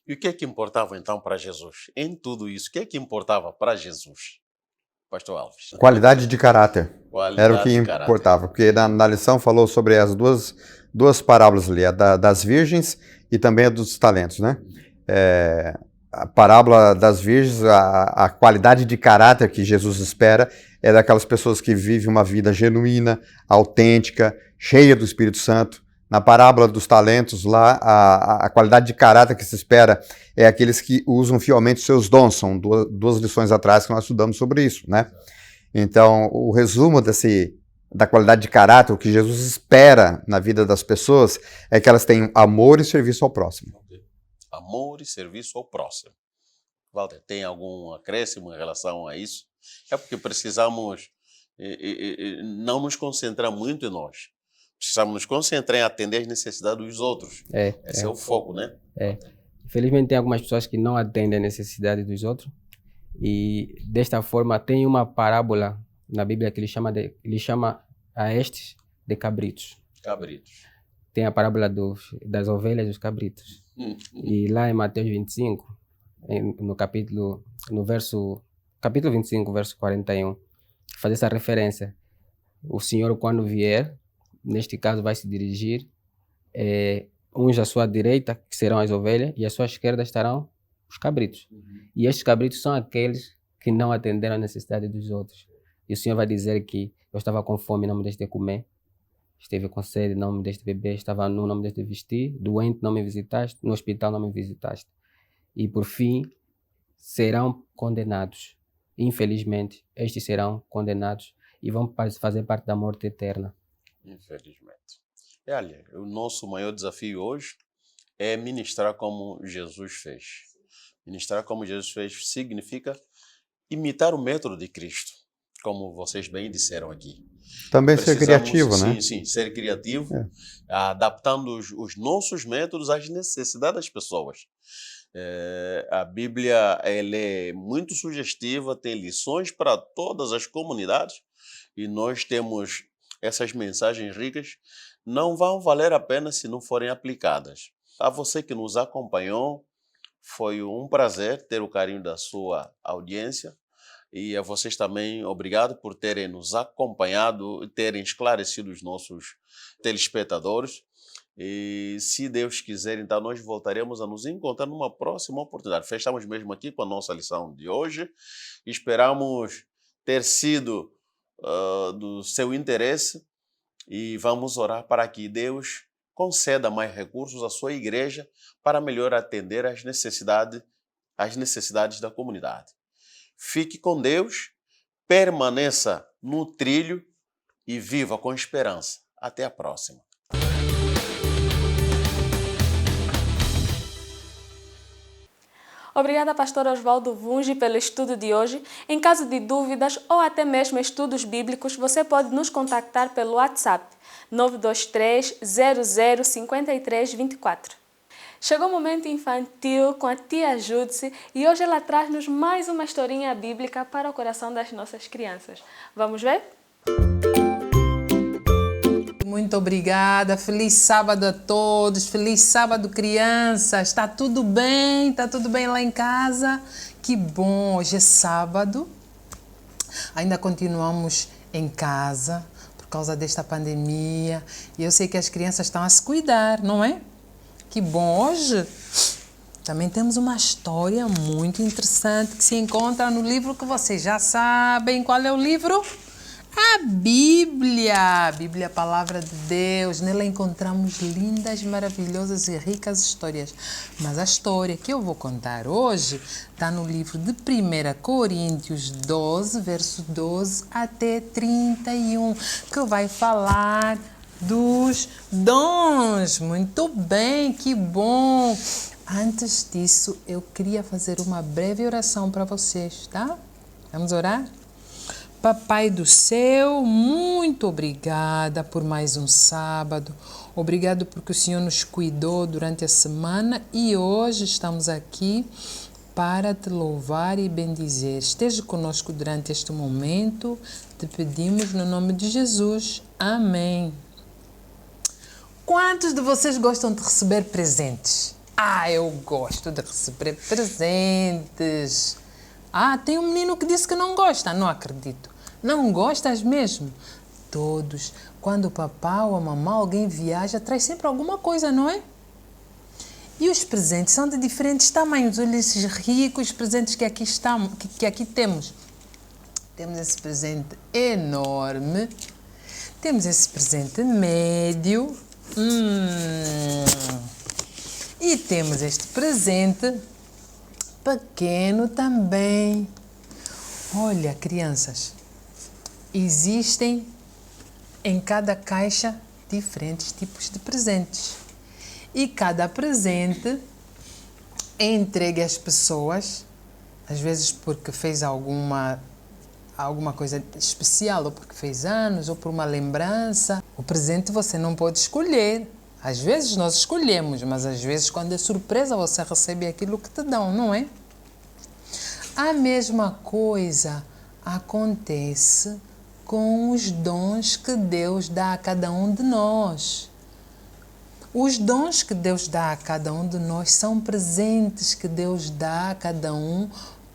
E o que é que importava então para Jesus? Em tudo isso, o que é que importava para Jesus, Pastor Alves? Qualidade de caráter. Era o que importava, porque na lição falou sobre as duas parábolas ali, a das virgens e também a dos talentos, né? A parábola das virgens, a qualidade de caráter que Jesus espera é daquelas pessoas que vivem uma vida genuína, autêntica, cheia do Espírito Santo. Na parábola dos talentos, lá, a qualidade de caráter que se espera é aqueles que usam fielmente seus dons. São duas lições atrás que nós estudamos sobre isso, né? Então, o resumo da qualidade de caráter, o que Jesus espera na vida das pessoas, é que elas tenham amor e serviço ao próximo. Amor e serviço ao próximo. Walter, tem algum acréscimo em relação a isso? É porque precisamos não nos concentrar muito em nós. Precisamos nos concentrar em atender as necessidades dos outros. Esse é o foco, né? Infelizmente, tem algumas pessoas que não atendem a necessidade dos outros. E, desta forma, tem uma parábola na Bíblia que ele chama a estes de cabritos. Cabritos. Tem a parábola das ovelhas e dos cabritos. E lá em Mateus 25, capítulo 25, verso 41, faz essa referência. O Senhor, quando vier, neste caso vai se dirigir, uns à sua direita, que serão as ovelhas, e à sua esquerda estarão os cabritos. E estes cabritos são aqueles que não atenderam a necessidade dos outros. E o Senhor vai dizer que eu estava com fome, não me deste comer, esteve com sede, não me deste beber, estava nu, não me deste vestir, doente, não me visitaste, no hospital, não me visitaste. E por fim, serão condenados. Infelizmente, estes serão condenados. e vão fazer parte da morte eterna. Infelizmente. E olha, o nosso maior desafio hoje é ministrar como Jesus fez. Ministrar como Jesus fez significa imitar o método de Cristo, como vocês bem disseram aqui. Também ser criativo, sim, né? Sim, ser criativo, adaptando os nossos métodos às necessidades das pessoas. A Bíblia ela é muito sugestiva, tem lições para todas as comunidades e nós temos essas mensagens ricas, não vão valer a pena se não forem aplicadas. A você que nos acompanhou, foi um prazer ter o carinho da sua audiência. E a vocês também, obrigado por terem nos acompanhado e terem esclarecido os nossos telespectadores. E se Deus quiser, então nós voltaremos a nos encontrar numa próxima oportunidade. Fechamos mesmo aqui com a nossa lição de hoje. Esperamos ter sido do seu interesse e vamos orar para que Deus conceda mais recursos à sua igreja para melhor atender às necessidades da comunidade. Fique com Deus, permaneça no trilho e viva com esperança. Até a próxima. Obrigada, pastor Oswaldo Vungi, pelo estudo de hoje. Em caso de dúvidas ou até mesmo estudos bíblicos, você pode nos contactar pelo WhatsApp 923 00 53 24. Chegou o momento infantil com a tia Júdice e hoje ela traz-nos mais uma historinha bíblica para o coração das nossas crianças. Vamos ver? Muito obrigada, feliz sábado a todos, feliz sábado crianças, está tudo bem? Está tudo bem lá em casa? Que bom, hoje é sábado, ainda continuamos em casa por causa desta pandemia e eu sei que as crianças estão a se cuidar, não é? Que bom, hoje também temos uma história muito interessante que se encontra no livro que vocês já sabem. Qual é o livro? A Bíblia, a Palavra de Deus. Nela encontramos lindas, maravilhosas e ricas histórias. Mas a história que eu vou contar hoje está no livro de 1 Coríntios 12, verso 12 até 31, que vai falar dos dons. Muito bem, que bom. Antes disso, eu queria fazer uma breve oração para vocês, tá? Vamos orar? Papai do céu, muito obrigada por mais um sábado. Obrigado porque o Senhor nos cuidou durante a semana e hoje estamos aqui para te louvar e bendizer. Esteja conosco durante este momento. Te pedimos no nome de Jesus. Amém. Quantos de vocês gostam de receber presentes? Eu gosto de receber presentes. Tem um menino que disse que não gosta. Não acredito. Não gostas mesmo? Todos. Quando o papai ou a mamãe, alguém viaja, traz sempre alguma coisa, não é? E os presentes são de diferentes tamanhos. Olha esses ricos presentes que aqui temos. Temos esse presente enorme. Temos esse presente médio. E temos este presente pequeno também. Olha, crianças, existem em cada caixa diferentes tipos de presentes. E cada presente é entregue às pessoas, às vezes porque fez alguma coisa especial, ou porque fez anos, ou por uma lembrança. O presente você não pode escolher. Às vezes nós escolhemos, mas às vezes quando é surpresa você recebe aquilo que te dão, não é? A mesma coisa acontece com os dons que Deus dá a cada um de nós. Os dons que Deus dá a cada um de nós são presentes que Deus dá a cada um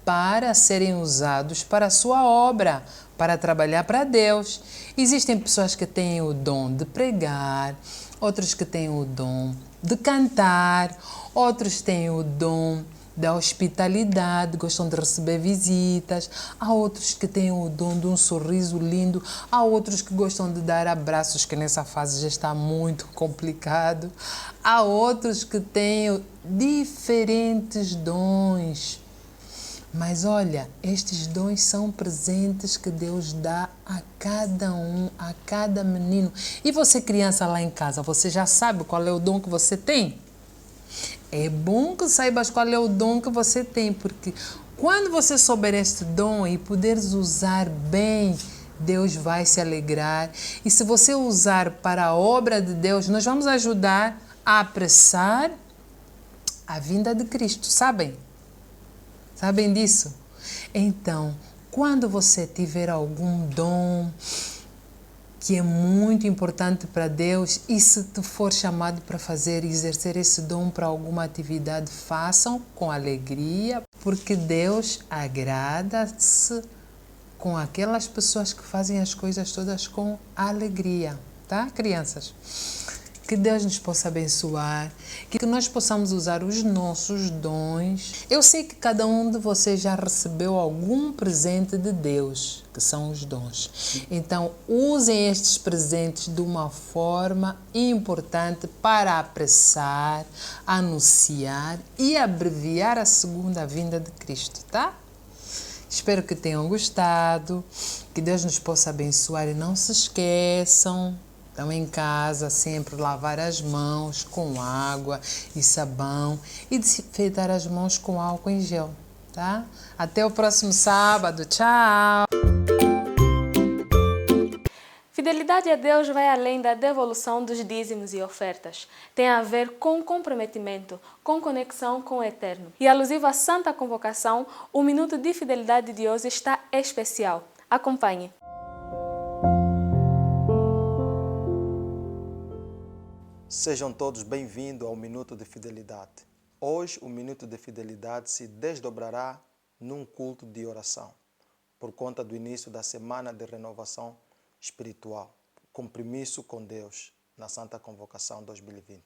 para serem usados para a sua obra, para trabalhar para Deus. Existem pessoas que têm o dom de pregar, outros que têm o dom de cantar, outros têm o dom da hospitalidade, gostam de receber visitas, há outros que têm o dom de um sorriso lindo, há outros que gostam de dar abraços, que nessa fase já está muito complicado, há outros que têm diferentes dons. Mas olha, estes dons são presentes que Deus dá a cada um, a cada menino. E você, criança lá em casa, você já sabe qual é o dom que você tem? É bom que saibas qual é o dom que você tem, porque quando você souber este dom e puderes usar bem, Deus vai se alegrar. E se você usar para a obra de Deus, nós vamos ajudar a apressar a vinda de Cristo, sabem? Sabem disso? Então, quando você tiver algum dom que é muito importante para Deus e se tu for chamado para fazer, exercer esse dom para alguma atividade, façam com alegria, porque Deus agrada-se com aquelas pessoas que fazem as coisas todas com alegria, tá, crianças? Que Deus nos possa abençoar, que nós possamos usar os nossos dons. Eu sei que cada um de vocês já recebeu algum presente de Deus, que são os dons. Então, usem estes presentes de uma forma importante para apressar, anunciar e abreviar a segunda vinda de Cristo, tá? Espero que tenham gostado, que Deus nos possa abençoar e não se esqueçam, estão em casa, sempre lavar as mãos com água e sabão e desinfetar as mãos com álcool em gel, tá? Até o próximo sábado, tchau! Fidelidade a Deus vai além da devolução dos dízimos e ofertas. Tem a ver com comprometimento, com conexão com o Eterno. E alusivo à Santa Convocação, o Minuto de Fidelidade de hoje está especial. Acompanhe. Sejam todos bem-vindos ao Minuto de Fidelidade. Hoje, o Minuto de Fidelidade se desdobrará num culto de oração, por conta do início da Semana de Renovação Espiritual, compromisso com Deus, na Santa Convocação 2020.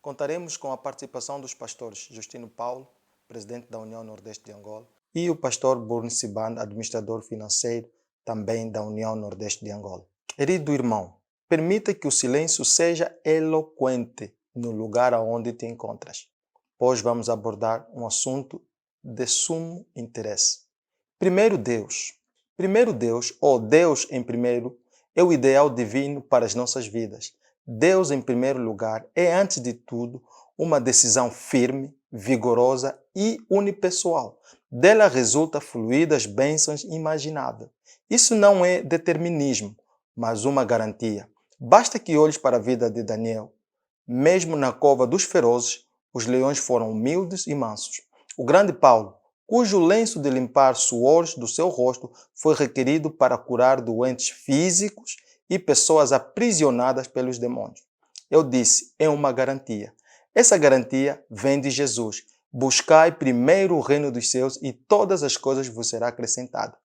Contaremos com a participação dos pastores Justino Paulo, presidente da União Nordeste de Angola, e o pastor Burn Siban, administrador financeiro, também da União Nordeste de Angola. Querido irmão, permita que o silêncio seja eloquente no lugar onde te encontras, pois vamos abordar um assunto de sumo interesse. Primeiro Deus, ou Deus em primeiro, é o ideal divino para as nossas vidas. Deus em primeiro lugar é, antes de tudo, uma decisão firme, vigorosa e unipessoal. Dela resulta fluídas bênçãos imagináveis. Isso não é determinismo, mas uma garantia. Basta que olhes para a vida de Daniel. Mesmo na cova dos ferozes, os leões foram humildes e mansos. O grande Paulo, cujo lenço de limpar suores do seu rosto foi requerido para curar doentes físicos e pessoas aprisionadas pelos demônios. Eu disse, é uma garantia. Essa garantia vem de Jesus. Buscai primeiro o reino dos céus e todas as coisas vos serão acrescentadas.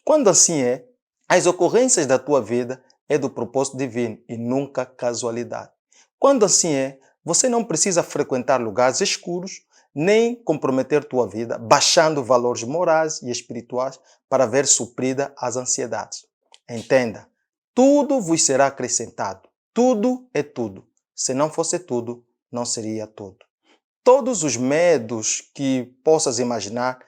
Quando assim é, as ocorrências da tua vida é do propósito divino e nunca casualidade. Quando assim é, você não precisa frequentar lugares escuros, nem comprometer tua vida, baixando valores morais e espirituais para ver suprida as ansiedades. Entenda, tudo vos será acrescentado. Tudo é tudo. Se não fosse tudo, não seria tudo. Todos os medos que possas imaginar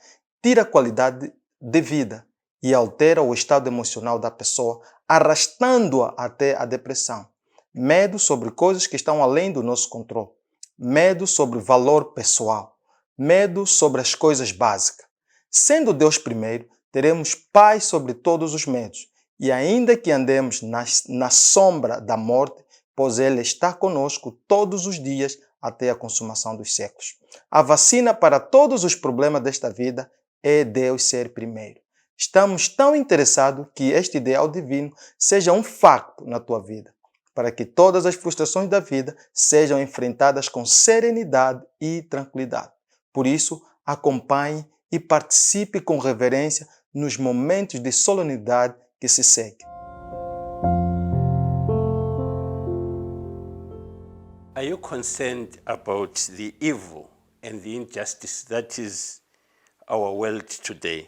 tira a qualidade de vida e altera o estado emocional da pessoa, arrastando-a até a depressão. Medo sobre coisas que estão além do nosso controle. Medo sobre valor pessoal. Medo sobre as coisas básicas. Sendo Deus primeiro, teremos paz sobre todos os medos. E ainda que andemos na sombra da morte, pois Ele está conosco todos os dias até a consumação dos séculos. A vacina para todos os problemas desta vida é Deus ser primeiro. Estamos tão interessados que este ideal divino seja um facto na tua vida, para que todas as frustrações da vida sejam enfrentadas com serenidade e tranquilidade. Por isso, acompanhe e participe com reverência nos momentos de solenidade que se seguem. Are you concerned about the evil and the injustice that is our world today?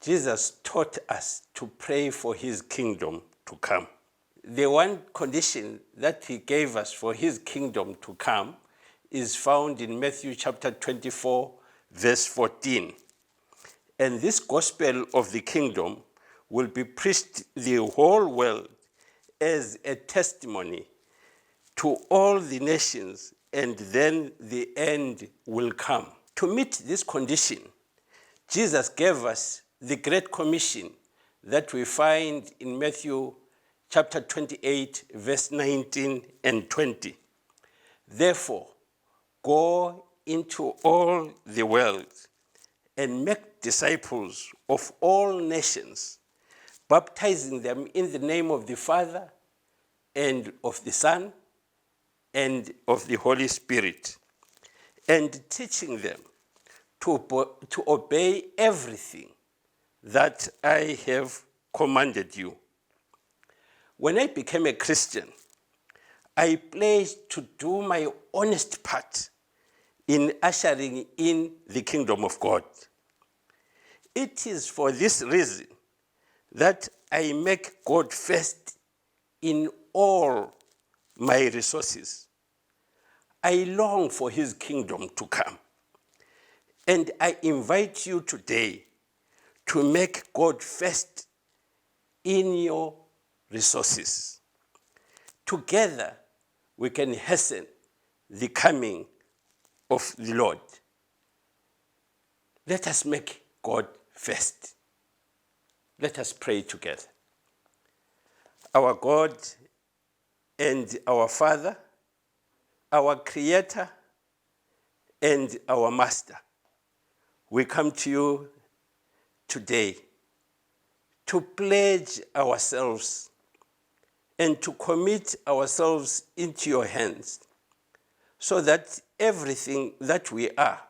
Jesus taught us to pray for his kingdom to come. The one condition that he gave us for his kingdom to come is found in Matthew chapter 24, verse 14. And this gospel of the kingdom will be preached the whole world as a testimony to all the nations, and then the end will come. To meet this condition, Jesus gave us the Great Commission that we find in Matthew chapter 28, verse 19 and 20. Therefore, go into all the world and make disciples of all nations, baptizing them in the name of the Father and of the Son and of the Holy Spirit, and teaching them to obey everything that I have commanded you. When I became a Christian, I pledged to do my honest part in ushering in the kingdom of God. It is for this reason that I make God first in all my resources. I long for his kingdom to come. And I invite you today to make God first in your resources. Together, we can hasten the coming of the Lord. Let us make God first. Let us pray together. Our God and our Father, our Creator and our Master, we come to you today to pledge ourselves and to commit ourselves into your hands, so that everything that we are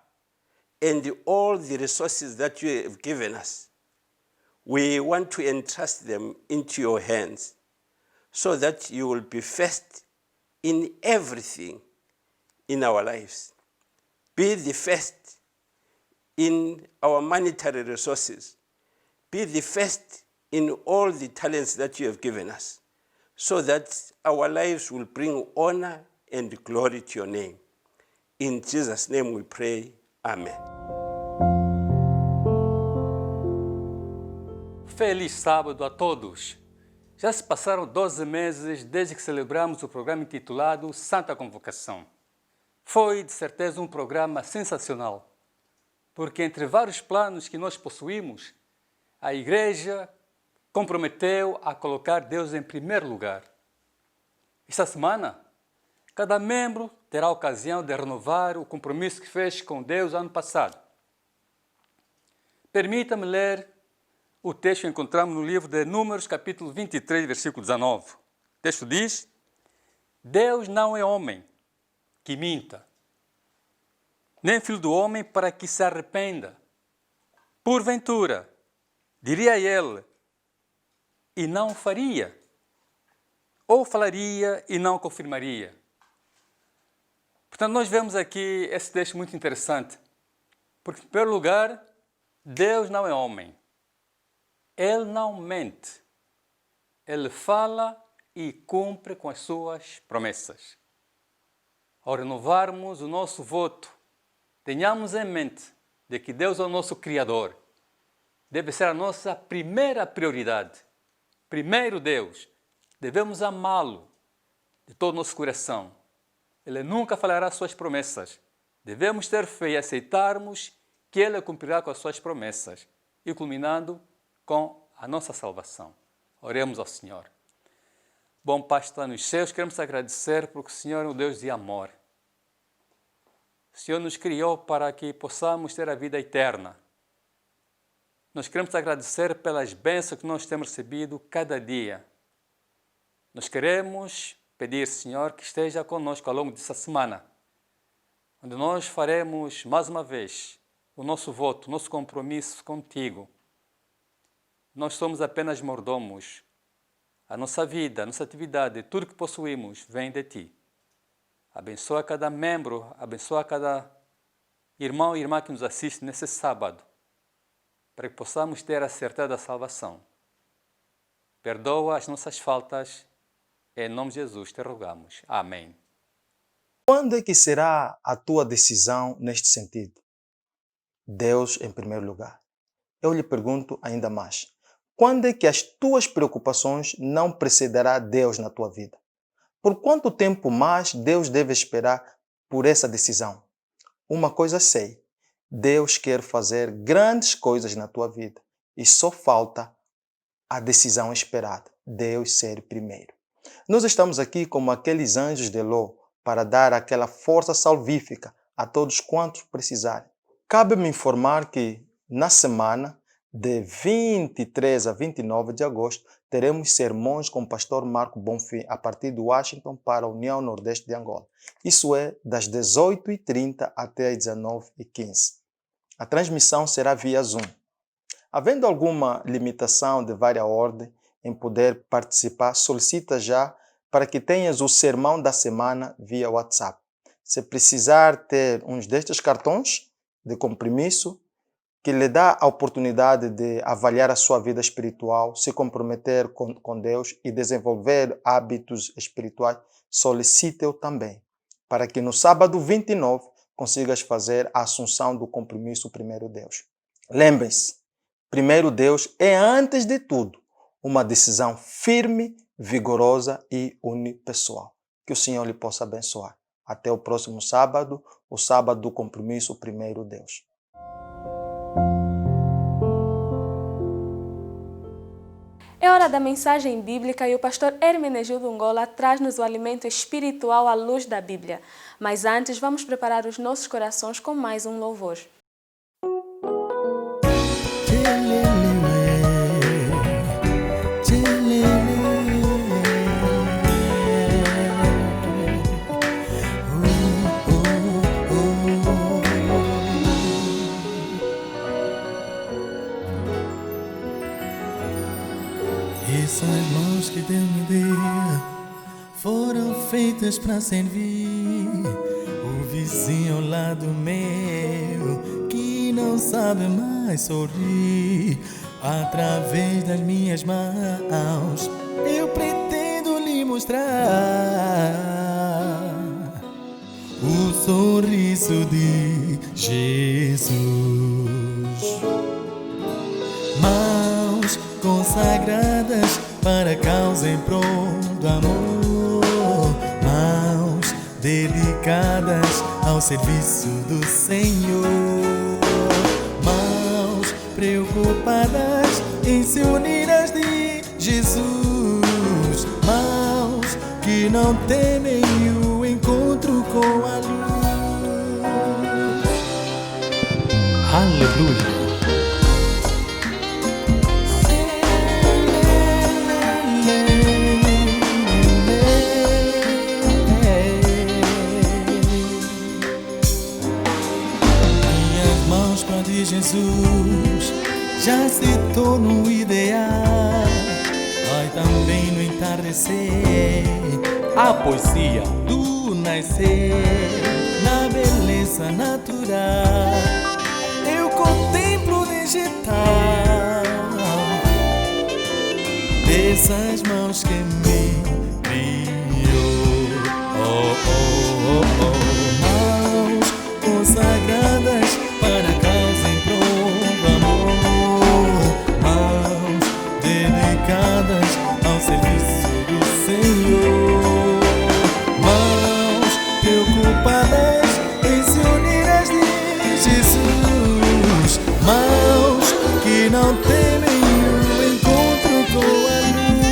and all the resources that you have given us, we want to entrust them into your hands, so that you will be first in everything in our lives. Be the first in our monetary resources. Be the first in all the talents that you have given us, so that our lives will bring honor and glory to your name. In Jesus' name we pray. Amen. Feliz sábado a todos! Já se passaram 12 meses desde que celebramos o programa intitulado Santa Convocação. Foi, de certeza, um programa sensacional, porque entre vários planos que nós possuímos, a Igreja comprometeu a colocar Deus em primeiro lugar. Esta semana, cada membro terá a ocasião de renovar o compromisso que fez com Deus ano passado. Permita-me ler o texto que encontramos no livro de Números, capítulo 23, versículo 19. O texto diz: Deus não é homem que minta, nem filho do homem para que se arrependa. Porventura, diria ele, e não faria, ou falaria e não confirmaria. Portanto, nós vemos aqui esse texto muito interessante, porque, em primeiro lugar, Deus não é homem. Ele não mente. Ele fala e cumpre com as suas promessas. Ao renovarmos o nosso voto, tenhamos em mente de que Deus é o nosso Criador. Deve ser a nossa primeira prioridade. Primeiro Deus. Devemos amá-lo de todo o nosso coração. Ele nunca falará suas promessas. Devemos ter fé e aceitarmos que Ele cumprirá com as suas promessas. E culminando com a nossa salvação. Oremos ao Senhor. Bom Pai, está nos céus, queremos agradecer porque o Senhor é um Deus de amor. O Senhor nos criou para que possamos ter a vida eterna. Nós queremos agradecer pelas bênçãos que nós temos recebido cada dia. Nós queremos pedir, Senhor, que esteja conosco ao longo dessa semana, onde nós faremos mais uma vez o nosso voto, o nosso compromisso contigo. Nós somos apenas mordomos. A nossa vida, a nossa atividade, tudo que possuímos vem de Ti. Abençoa cada membro, abençoa cada irmão e irmã que nos assiste nesse sábado, para que possamos ter a certeza da salvação. Perdoa as nossas faltas, em nome de Jesus te rogamos. Amém. Quando é que será a tua decisão neste sentido? Deus em primeiro lugar. Eu lhe pergunto ainda mais. Quando é que as tuas preocupações não precederá Deus na tua vida? Por quanto tempo mais Deus deve esperar por essa decisão? Uma coisa sei, Deus quer fazer grandes coisas na tua vida e só falta a decisão esperada, Deus ser primeiro. Nós estamos aqui como aqueles anjos de Ló para dar aquela força salvífica a todos quantos precisarem. Cabe-me informar que na semana de 23 a 29 de agosto teremos sermões com o pastor Marco Bonfim a partir de Washington para a União Nordeste de Angola. Isso é das 18h30 até as 19h15. A transmissão será via Zoom. Havendo alguma limitação de vária ordem em poder participar, solicita já para que tenhas o sermão da semana via WhatsApp. Se precisar ter uns destes cartões de compromisso, que lhe dá a oportunidade de avaliar a sua vida espiritual, se comprometer com Deus e desenvolver hábitos espirituais, solicite-o também, para que no sábado 29 consigas fazer a assunção do compromisso primeiro Deus. Lembrem-se, primeiro Deus é, antes de tudo, uma decisão firme, vigorosa e unipessoal. Que o Senhor lhe possa abençoar. Até o próximo sábado, o sábado do compromisso primeiro Deus. É hora da mensagem bíblica e o pastor Hermenegildo Ngola traz-nos o alimento espiritual à luz da Bíblia. Mas antes, vamos preparar os nossos corações com mais um louvor. Essas mãos que Deus me deu foram feitas para servir o vizinho ao lado meu que não sabe mais sorrir. Através das minhas mãos eu pretendo lhe mostrar o sorriso de Jesus. Mãos consagradas para a causa em prol do amor, mãos dedicadas ao serviço do Senhor, mãos preocupadas em se unir às de Jesus, mãos que não temem o encontro com a luz. Aleluia. De Jesus já se tornou o ideal. Vai também no entardecer a poesia do nascer, na beleza natural eu contemplo o digital dessas mãos que me criou. Oh, oh, oh, oh. Mãos consagradas para a causa em prol do amor, mãos dedicadas ao serviço do Senhor, mãos preocupadas em se unir às de Jesus, mãos que não temem o encontro com a luz.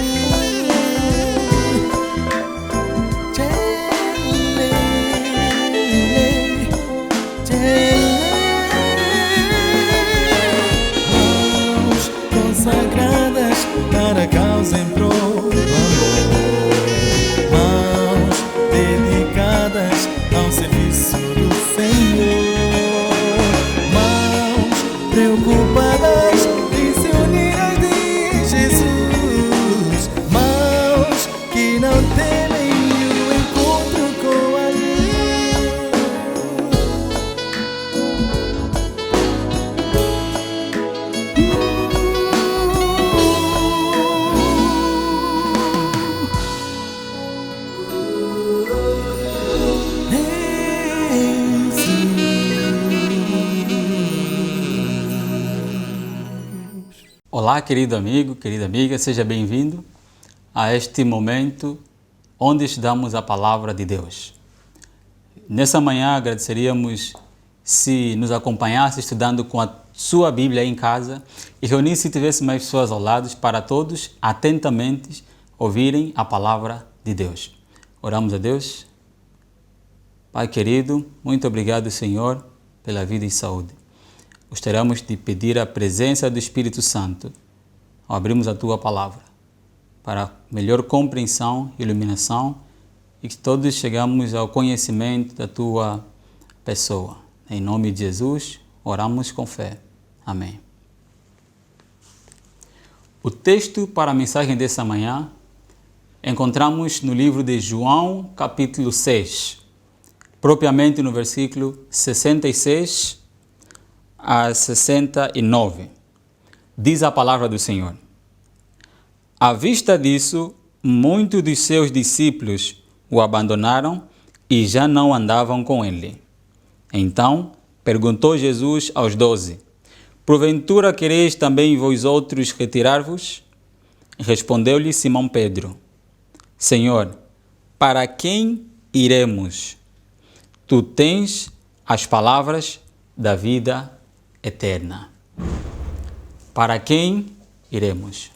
Olá, querido amigo, querida amiga, seja bem-vindo a este momento onde estudamos a Palavra de Deus. Nessa manhã agradeceríamos se nos acompanhasse estudando com a sua Bíblia em casa e reunisse e tivesse mais pessoas ao lado para todos atentamente ouvirem a Palavra de Deus. Oramos a Deus. Pai querido, muito obrigado, Senhor, pela vida e saúde. Gostaríamos de pedir a presença do Espírito Santo ao abrirmos a Tua Palavra, para melhor compreensão e iluminação e que todos chegamos ao conhecimento da Tua pessoa. Em nome de Jesus, oramos com fé. Amém. O texto para a mensagem dessa manhã encontramos no livro de João, capítulo 6, propriamente no versículo 66 a 69. Diz a palavra do Senhor: À vista disso, muitos dos seus discípulos o abandonaram e já não andavam com ele. Então perguntou Jesus aos 12: Porventura quereis também vós outros retirar-vos? Respondeu-lhe Simão Pedro: Senhor, para quem iremos? Tu tens as palavras da vida eterna. Para quem iremos?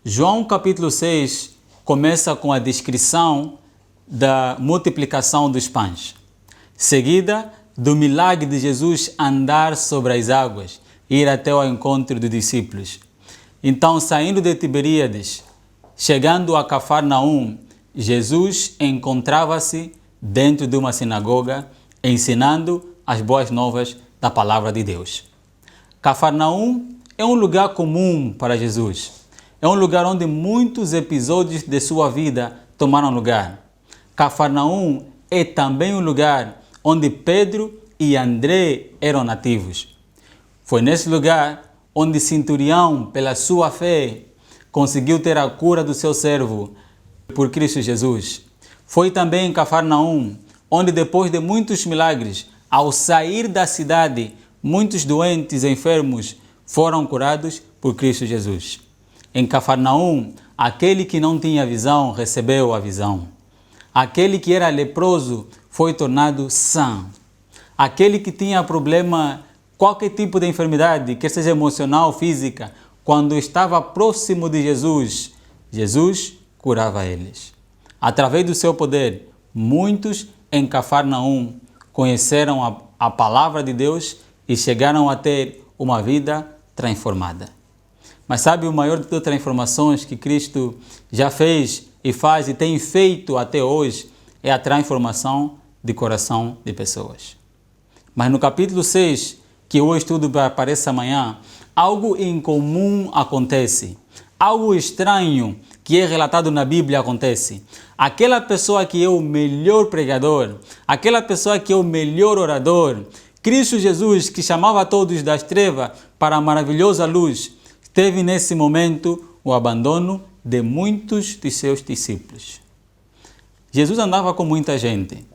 João capítulo 6 começa com a descrição da multiplicação dos pães, seguida do milagre de Jesus andar sobre as águas e ir até o encontro dos discípulos. Então, saindo de Tiberíades, chegando a Cafarnaum, Jesus encontrava-se dentro de uma sinagoga, ensinando as boas novas da palavra de Deus. Cafarnaum é um lugar comum para Jesus. É um lugar onde muitos episódios de sua vida tomaram lugar. Cafarnaum é também um lugar onde Pedro e André eram nativos. Foi nesse lugar onde Centurião, pela sua fé, conseguiu ter a cura do seu servo por Cristo Jesus. Foi também em Cafarnaum onde, depois de muitos milagres, ao sair da cidade, muitos doentes e enfermos foram curados por Cristo Jesus. Em Cafarnaum, aquele que não tinha visão recebeu a visão. Aquele que era leproso foi tornado sã. Aquele que tinha problema, qualquer tipo de enfermidade, quer seja emocional ou física, quando estava próximo de Jesus, Jesus curava eles. Através do seu poder, muitos em Cafarnaum conheceram a palavra de Deus e chegaram a ter uma vida transformada. Mas sabe, o maior de todas as transformações que Cristo já fez e faz e tem feito até hoje é a transformação de coração de pessoas. Mas no capítulo 6, que eu estudo para essa manhã, algo incomum acontece. Algo estranho que é relatado na Bíblia acontece. Aquela pessoa que é o melhor pregador, aquela pessoa que é o melhor orador, Cristo Jesus, que chamava todos das trevas para a maravilhosa luz, teve nesse momento o abandono de muitos de seus discípulos. Jesus andava com muita gente.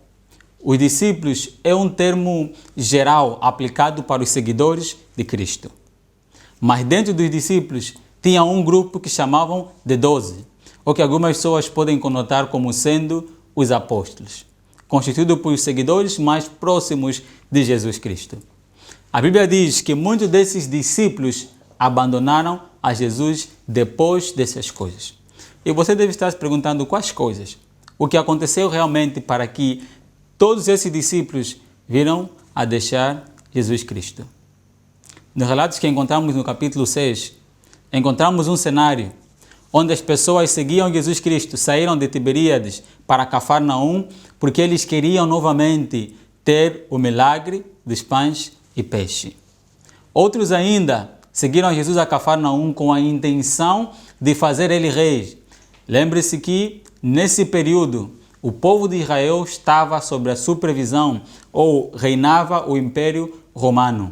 Os discípulos é um termo geral aplicado para os seguidores de Cristo. Mas dentro dos discípulos tinha um grupo que chamavam de 12, ou que algumas pessoas podem conotar como sendo os apóstolos, constituído por seguidores mais próximos de Jesus Cristo. A Bíblia diz que muitos desses discípulos abandonaram a Jesus depois dessas coisas. E você deve estar se perguntando quais coisas? O que aconteceu realmente para que todos esses discípulos viram a deixar Jesus Cristo? Nos relatos que encontramos no capítulo 6, encontramos um cenário onde as pessoas seguiam Jesus Cristo, saíram de Tiberíades para Cafarnaum, porque eles queriam novamente ter o milagre dos pães e peixe. Outros ainda seguiram Jesus a Cafarnaum com a intenção de fazer ele rei. Lembre-se que, nesse período, o povo de Israel estava sob a supervisão ou reinava o Império Romano.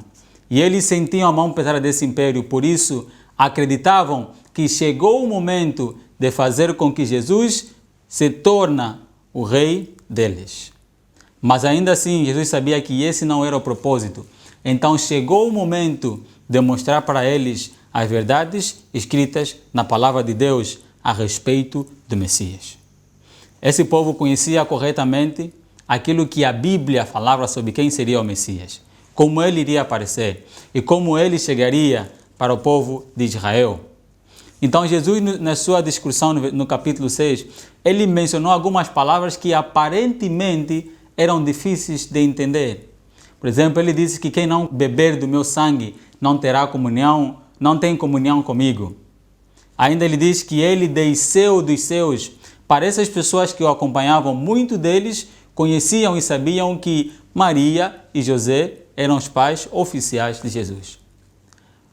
E eles sentiam a mão pesada desse império, por isso acreditavam que chegou o momento de fazer com que Jesus se torne o rei deles. Mas ainda assim, Jesus sabia que esse não era o propósito. Então chegou o momento de mostrar para eles as verdades escritas na palavra de Deus a respeito do Messias. Esse povo conhecia corretamente aquilo que a Bíblia falava sobre quem seria o Messias, como ele iria aparecer e como ele chegaria para o povo de Israel. Então Jesus, na sua discussão no capítulo 6, ele mencionou algumas palavras que aparentemente eram difíceis de entender. Por exemplo, ele disse que quem não beber do meu sangue não terá comunhão, não tem comunhão comigo. Ainda ele diz que ele desceu dos céus. Para essas pessoas que o acompanhavam, muitos deles conheciam e sabiam que Maria e José eram os pais oficiais de Jesus.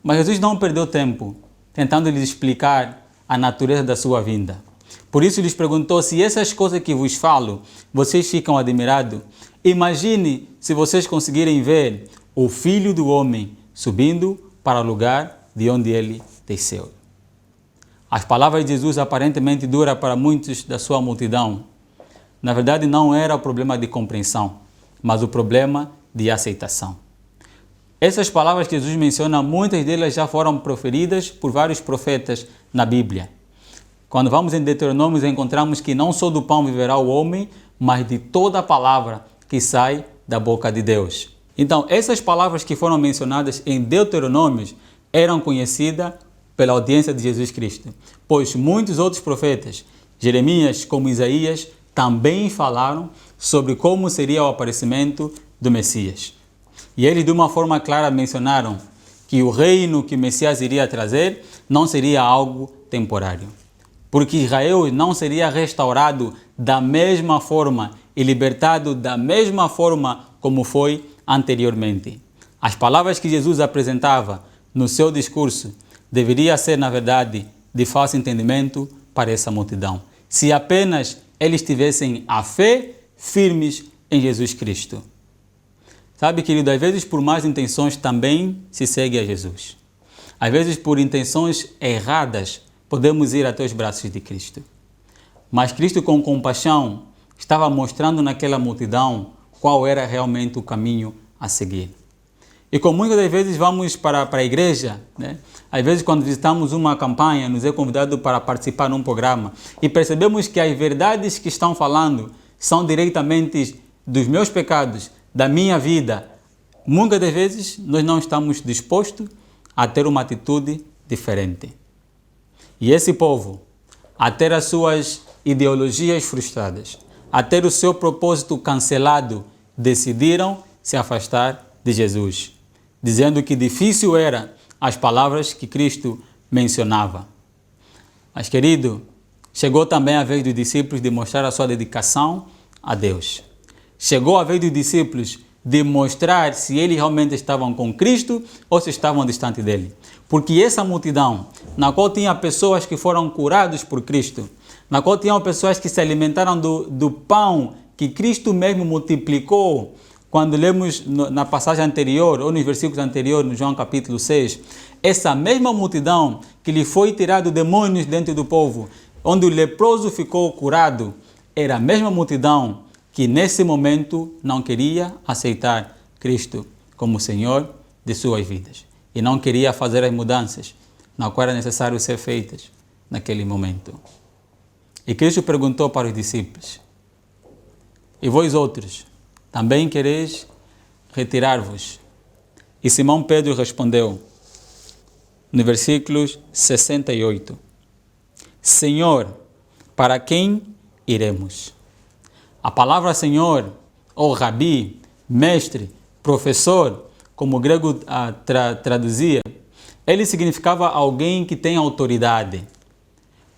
Mas Jesus não perdeu tempo tentando lhes explicar a natureza da sua vinda. Por isso lhes perguntou: se essas coisas que vos falo, vocês ficam admirados, imagine se vocês conseguirem ver o Filho do Homem subindo para o lugar de onde ele desceu. As palavras de Jesus aparentemente duras para muitos da sua multidão. Na verdade, não era o problema de compreensão, mas o problema de aceitação. Essas palavras que Jesus menciona, muitas delas já foram proferidas por vários profetas na Bíblia. Quando vamos em Deuteronômio, encontramos que não só do pão viverá o homem, mas de toda a palavra que sai da boca de Deus. Então, essas palavras que foram mencionadas em Deuteronômio eram conhecidas pela audiência de Jesus Cristo, pois muitos outros profetas, Jeremias como Isaías, também falaram sobre como seria o aparecimento do Messias. E eles, de uma forma clara, mencionaram que o reino que o Messias iria trazer não seria algo temporário, porque Israel não seria restaurado da mesma forma e libertado da mesma forma como foi anteriormente. As palavras que Jesus apresentava no seu discurso deveria ser, na verdade, de fácil entendimento para essa multidão, se apenas eles tivessem a fé firmes em Jesus Cristo. Sabe, querido, às vezes por más intenções também se segue a Jesus. Às vezes por intenções erradas podemos ir até os braços de Cristo. Mas Cristo, com compaixão, estava mostrando naquela multidão qual era realmente o caminho a seguir. E como muitas das vezes vamos para a igreja, né? Às vezes quando visitamos uma campanha, nos é convidado para participar num programa e percebemos que as verdades que estão falando são diretamente dos meus pecados, da minha vida. Muitas das vezes nós não estamos dispostos a ter uma atitude diferente. E esse povo, a ter as suas ideologias frustradas, a ter o seu propósito cancelado, decidiram se afastar de Jesus, dizendo que difícil era as palavras que Cristo mencionava. Mas, querido, chegou também a vez dos discípulos de mostrar a sua dedicação a Deus. Chegou a vez dos discípulos de mostrar se eles realmente estavam com Cristo ou se estavam distante dele. Porque essa multidão, na qual tinha pessoas que foram curados por Cristo, na qual tinham pessoas que se alimentaram do pão que Cristo mesmo multiplicou. Quando lemos na passagem anterior, ou nos versículos anteriores, no João capítulo 6, essa mesma multidão que lhe foi tirado demônios dentro do povo, onde o leproso ficou curado, era a mesma multidão que nesse momento não queria aceitar Cristo como Senhor de suas vidas e não queria fazer as mudanças na qual era necessário ser feitas naquele momento. E Cristo perguntou para os discípulos: e vós outros, também quereis retirar-vos? E Simão Pedro respondeu, no versículo 68, Senhor, para quem iremos? A palavra Senhor, ou Rabi, mestre, professor, como o grego traduzia, ele significava alguém que tem autoridade.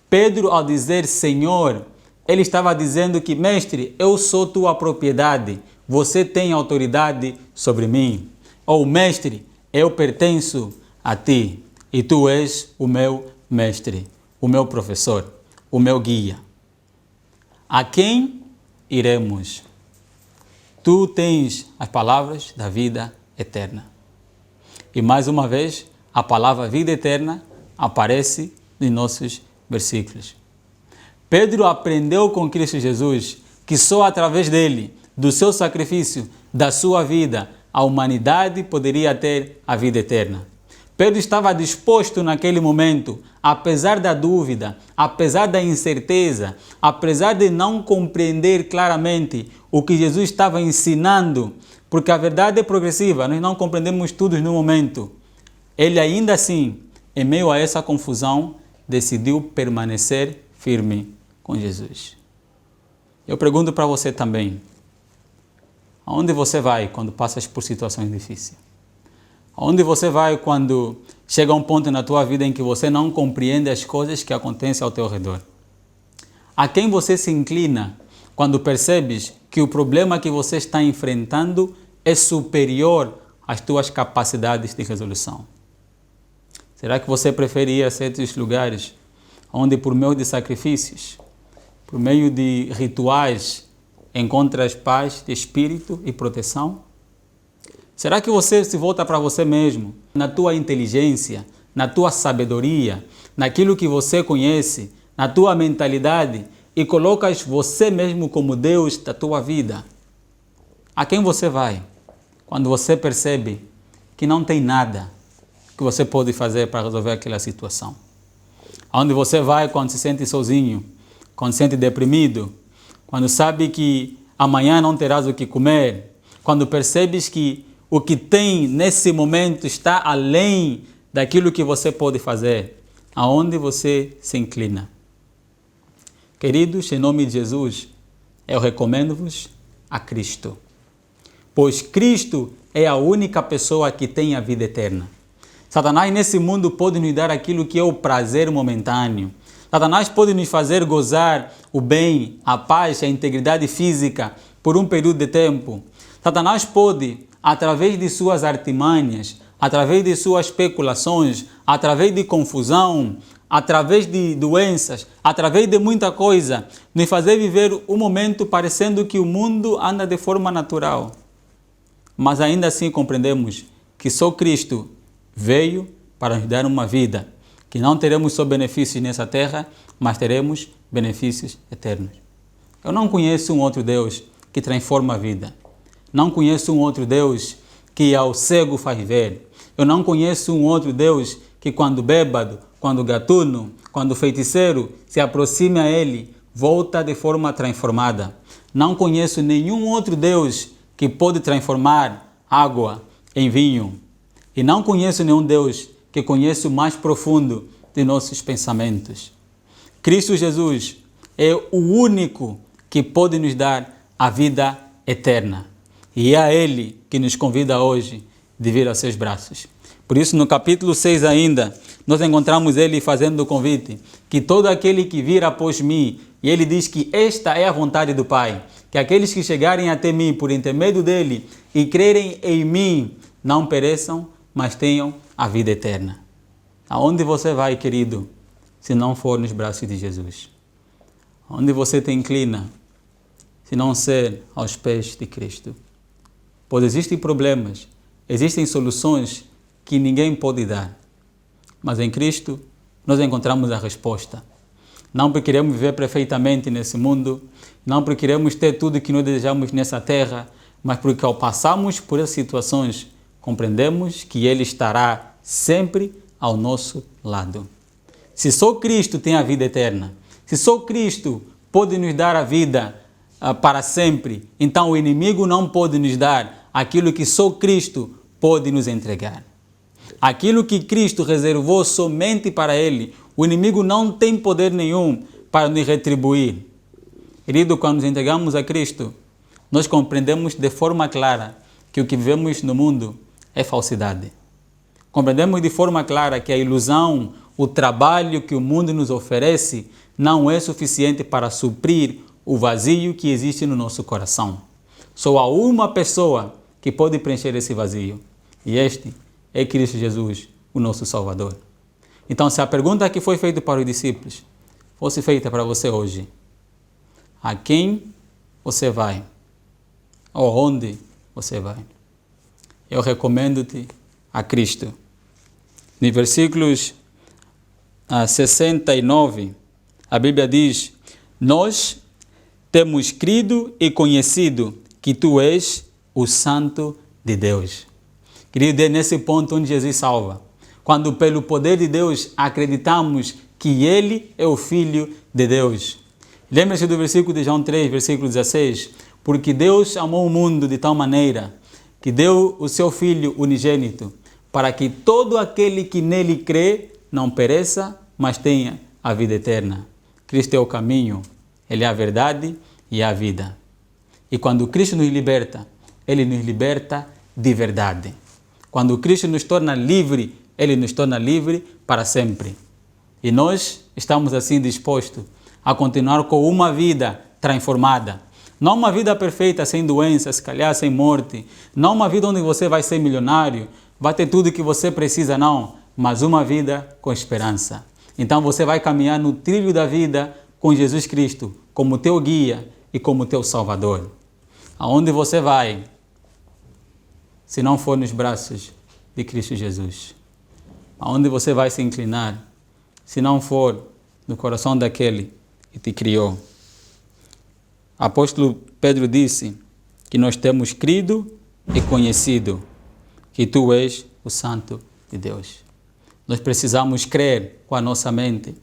Pedro, ao dizer Senhor, ele estava dizendo que, mestre, eu sou tua propriedade, você tem autoridade sobre mim. Ou, mestre, eu pertenço a ti e tu és o meu mestre, o meu professor, o meu guia. A quem iremos? Tu tens as palavras da vida eterna. E mais uma vez, a palavra vida eterna aparece nos nossos versículos. Pedro aprendeu com Cristo Jesus que só através dele, do seu sacrifício, da sua vida, a humanidade poderia ter a vida eterna. Pedro estava disposto naquele momento, apesar da dúvida, apesar da incerteza, apesar de não compreender claramente o que Jesus estava ensinando, porque a verdade é progressiva, nós não compreendemos tudo no momento. Ele ainda assim, em meio a essa confusão, decidiu permanecer firme com Jesus. Eu pergunto para você também, aonde você vai quando passas por situações difíceis? Aonde você vai quando chega um ponto na tua vida em que você não compreende as coisas que acontecem ao teu redor? A quem você se inclina quando percebes que o problema que você está enfrentando é superior às tuas capacidades de resolução? Será que você prefere ir a certos lugares onde, por meio de sacrifícios, por meio de rituais, encontras paz de espírito e proteção? Será que você se volta para você mesmo, na tua inteligência, na tua sabedoria, naquilo que você conhece, na tua mentalidade e colocas você mesmo como Deus da tua vida? A quem você vai quando você percebe que não tem nada que você pode fazer para resolver aquela situação? Aonde você vai quando se sente sozinho, quando se sente deprimido, quando sabe que amanhã não terás o que comer, quando percebes que o que tem nesse momento está além daquilo que você pode fazer? Aonde você se inclina? Queridos, em nome de Jesus, eu recomendo-vos a Cristo, pois Cristo é a única pessoa que tem a vida eterna. Satanás nesse mundo pode nos dar aquilo que é o prazer momentâneo. Satanás pode nos fazer gozar o bem, a paz, a integridade física por um período de tempo. Satanás pode, através de suas artimanhas, através de suas especulações, através de confusão, através de doenças, através de muita coisa, nos fazer viver um momento parecendo que o mundo anda de forma natural. Mas ainda assim compreendemos que só Cristo veio para nos dar uma vida, que não teremos só benefícios nessa terra, mas teremos benefícios eternos. Eu não conheço um outro Deus que transforma a vida. Não conheço um outro Deus que ao cego faz ver. Eu não conheço um outro Deus que quando bêbado, quando gatuno, quando feiticeiro se aproxime a Ele, volta de forma transformada. Não conheço nenhum outro Deus que pode transformar água em vinho. E não conheço nenhum Deus que conheça o mais profundo de nossos pensamentos. Cristo Jesus é o único que pode nos dar a vida eterna. E é a Ele que nos convida hoje de vir aos seus braços. Por isso, no capítulo 6 ainda, nós encontramos Ele fazendo o convite que todo aquele que vir após mim, e Ele diz que esta é a vontade do Pai, que aqueles que chegarem até mim por intermédio dEle e crerem em mim, não pereçam, mas tenham a vida eterna. Aonde você vai, querido, se não for nos braços de Jesus? Onde você te inclina, se não ser aos pés de Cristo? Pois existem problemas, existem soluções que ninguém pode dar. Mas em Cristo nós encontramos a resposta. Não porque queremos viver perfeitamente nesse mundo, não porque queremos ter tudo que nós desejamos nessa terra, mas porque ao passarmos por essas situações, compreendemos que Ele estará sempre ao nosso lado. Se só Cristo tem a vida eterna, se só Cristo pode nos dar a vida para sempre, então o inimigo não pode nos dar aquilo que só Cristo pode nos entregar. Aquilo que Cristo reservou somente para Ele, o inimigo não tem poder nenhum para nos retribuir. Querido, quando nos entregamos a Cristo, nós compreendemos de forma clara que o que vivemos no mundo é falsidade. Compreendemos de forma clara que a ilusão, o trabalho que o mundo nos oferece não é suficiente para suprir o vazio que existe no nosso coração. Só há uma pessoa que pode preencher esse vazio, e este é Cristo Jesus, o nosso Salvador. Então, se a pergunta que foi feita para os discípulos fosse feita para você hoje, a quem você vai? Ou onde você vai? Eu recomendo-te a Cristo. Nos versículos 69, a Bíblia diz: nós temos crido e conhecido que Tu és o Santo de Deus. Querido, é nesse ponto onde Jesus salva. quando pelo poder de Deus acreditamos que Ele é o Filho de Deus. Lembra-se do versículo de João 3, versículo 16? Porque Deus amou o mundo de tal maneira que deu o seu Filho unigênito, para que todo aquele que nele crê não pereça, mas tenha a vida eterna. Cristo é o caminho, Ele é a verdade e a vida. E quando Cristo nos liberta, Ele nos liberta de verdade. Quando Cristo nos torna livre, Ele nos torna livre para sempre. E nós estamos assim dispostos a continuar com uma vida transformada. Não uma vida perfeita, sem doenças, se calhar sem morte. Não uma vida onde você vai ser milionário, vai ter tudo que você precisa, não. Mas uma vida com esperança. Então você vai caminhar no trilho da vida com Jesus Cristo como teu guia e como teu Salvador. Aonde você vai, se não for nos braços de Cristo Jesus? Aonde você vai se inclinar, se não for no coração daquele que te criou? Apóstolo Pedro disse que nós temos crido e conhecido que Tu és o Santo de Deus. Nós precisamos crer com a nossa mente,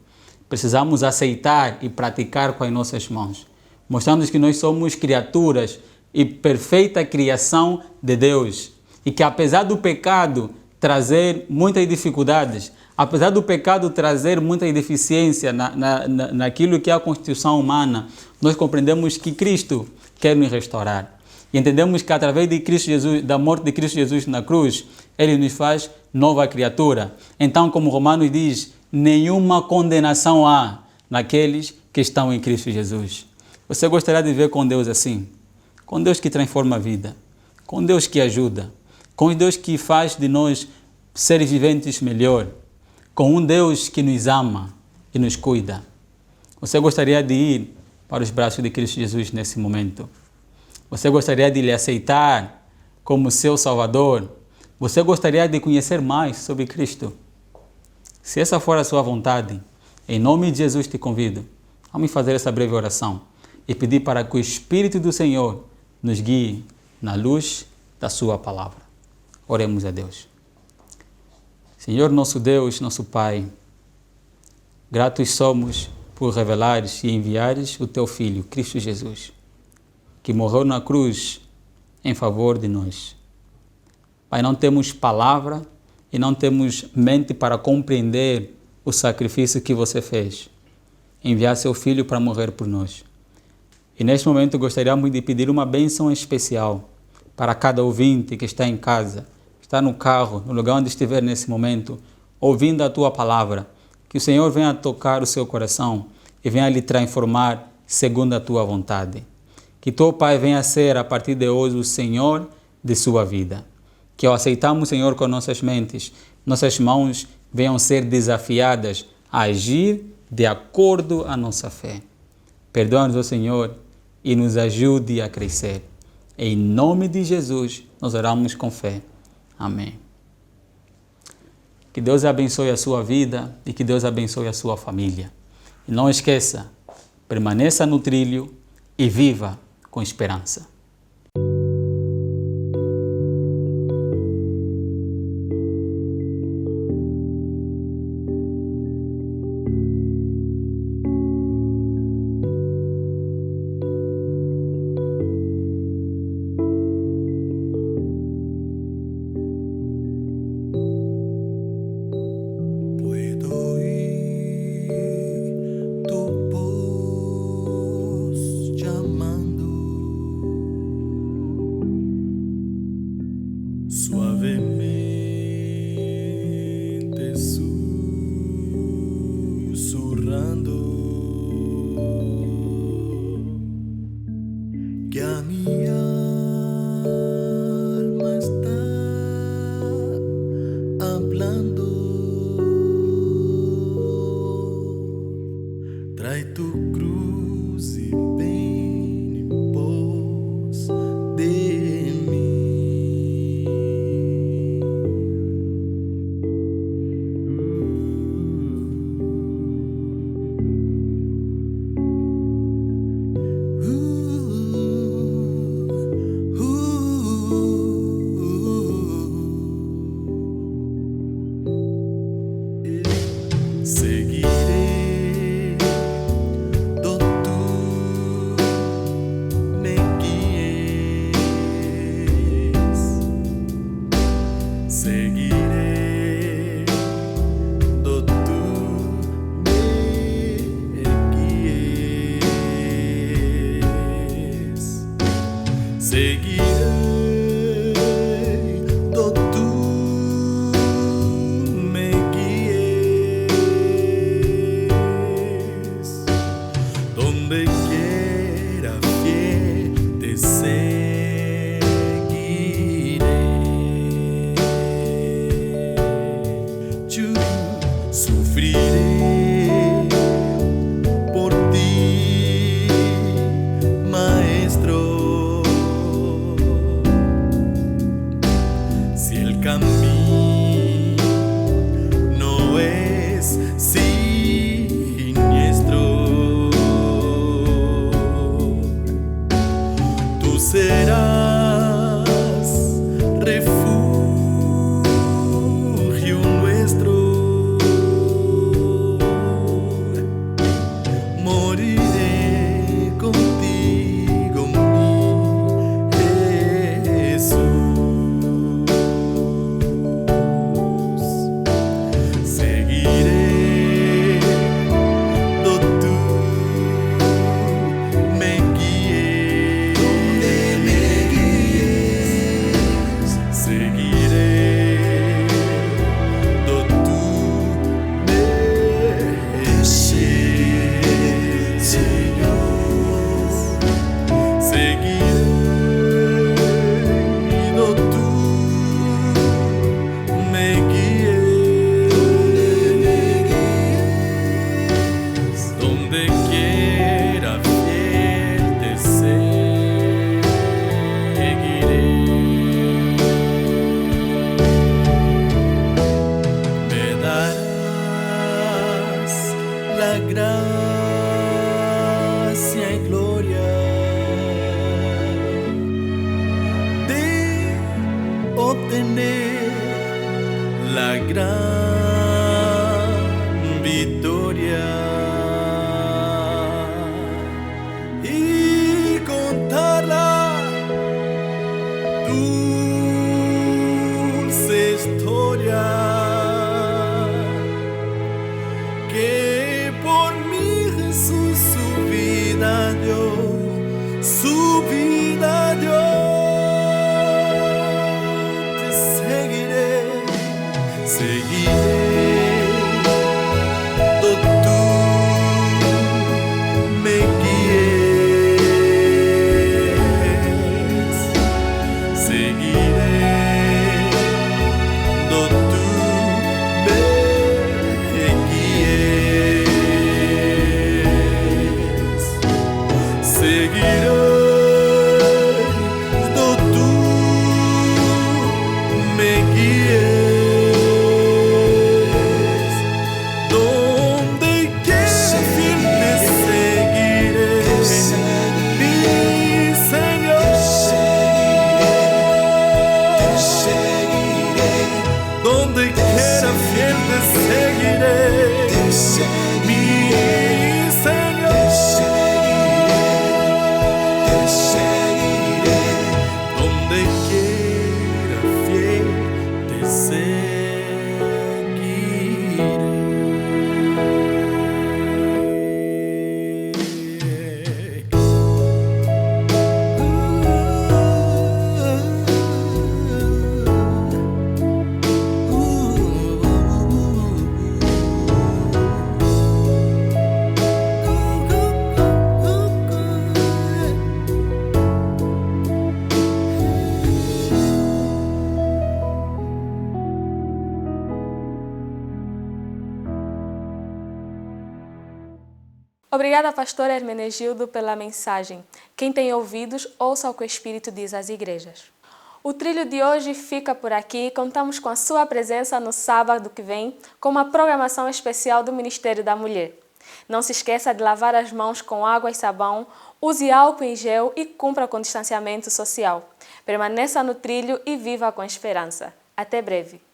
precisamos aceitar e praticar com as nossas mãos, mostrando que nós somos criaturas e perfeita criação de Deus, e que apesar do pecado trazer muitas dificuldades, apesar do pecado trazer muita deficiência naquilo que é a constituição humana, nós compreendemos que Cristo quer nos restaurar. E entendemos que através de Cristo Jesus, da morte de Cristo Jesus na cruz, Ele nos faz nova criatura. Então, como Romanos diz, nenhuma condenação há naqueles que estão em Cristo Jesus. Você gostaria de ver com Deus assim? Com Deus que transforma a vida, com Deus que ajuda, com Deus que faz de nós seres viventes melhor, com um Deus que nos ama e nos cuida. Você gostaria de ir para os braços de Cristo Jesus nesse momento? Você gostaria de lhe aceitar como seu Salvador? Você gostaria de conhecer mais sobre Cristo? Se essa for a sua vontade, em nome de Jesus te convido a me fazer essa breve oração e pedir para que o Espírito do Senhor nos guie na luz da sua palavra. Oremos a Deus. Senhor, nosso Deus, nosso Pai, gratos somos por revelares e enviares o Teu Filho, Cristo Jesus, que morreu na cruz em favor de nós. Pai, não temos palavra e não temos mente para compreender o sacrifício que você fez, enviar seu Filho para morrer por nós. E neste momento gostaríamos de pedir uma bênção especial para cada ouvinte que está em casa, está no carro, no lugar onde estiver nesse momento, ouvindo a Tua palavra, que o Senhor venha tocar o seu coração e venha lhe transformar segundo a Tua vontade. Que Teu Pai venha ser, a partir de hoje, o Senhor de sua vida. Que ao aceitarmos o Senhor com nossas mentes, nossas mãos venham ser desafiadas a agir de acordo à nossa fé. Perdoa-nos, ó Senhor, e nos ajude a crescer. Em nome de Jesus, nós oramos com fé. Amém. Que Deus abençoe a sua vida e que Deus abençoe a sua família. E não esqueça, permaneça no trilho e viva com esperança. Tu voz llamando. seguirei, do tu me guies, donde quiera fiel te seguiré. Sufriré por ti, maestro. Si el camino es siniestro, tú serás refugio nuestro. Moriré contigo, mi Jesús. Seguiré, do tú me guíes, donde me guíes. Seguiré, do tú me guíes, Señor. Seguiré, do tú me guíes, donde quiera fiel te seguiré. Me darás la gracia y gloria de obtener la gran victoria y contarla dulce historia que por mí Jesús su vida dio, su vida dio. Te seguiré, seguiré, do tú me guíes. Seguiré, do tú me guíes. Seguiré, do tú me guíes, donde quiera fiel te seguiré, mi Señor. Donde quiera fiel te seguiré, mi Señor. Donde quiera fiel te Obrigada, pastor Hermenegildo, pela mensagem. Quem tem ouvidos, ouça o que o Espírito diz às igrejas. O trilho de hoje fica por aqui. Contamos com a sua presença no sábado que vem com uma programação especial do Ministério da Mulher. Não se esqueça de lavar as mãos com água e sabão, use álcool em gel e cumpra com distanciamento social. Permaneça no trilho e viva com esperança. Até breve.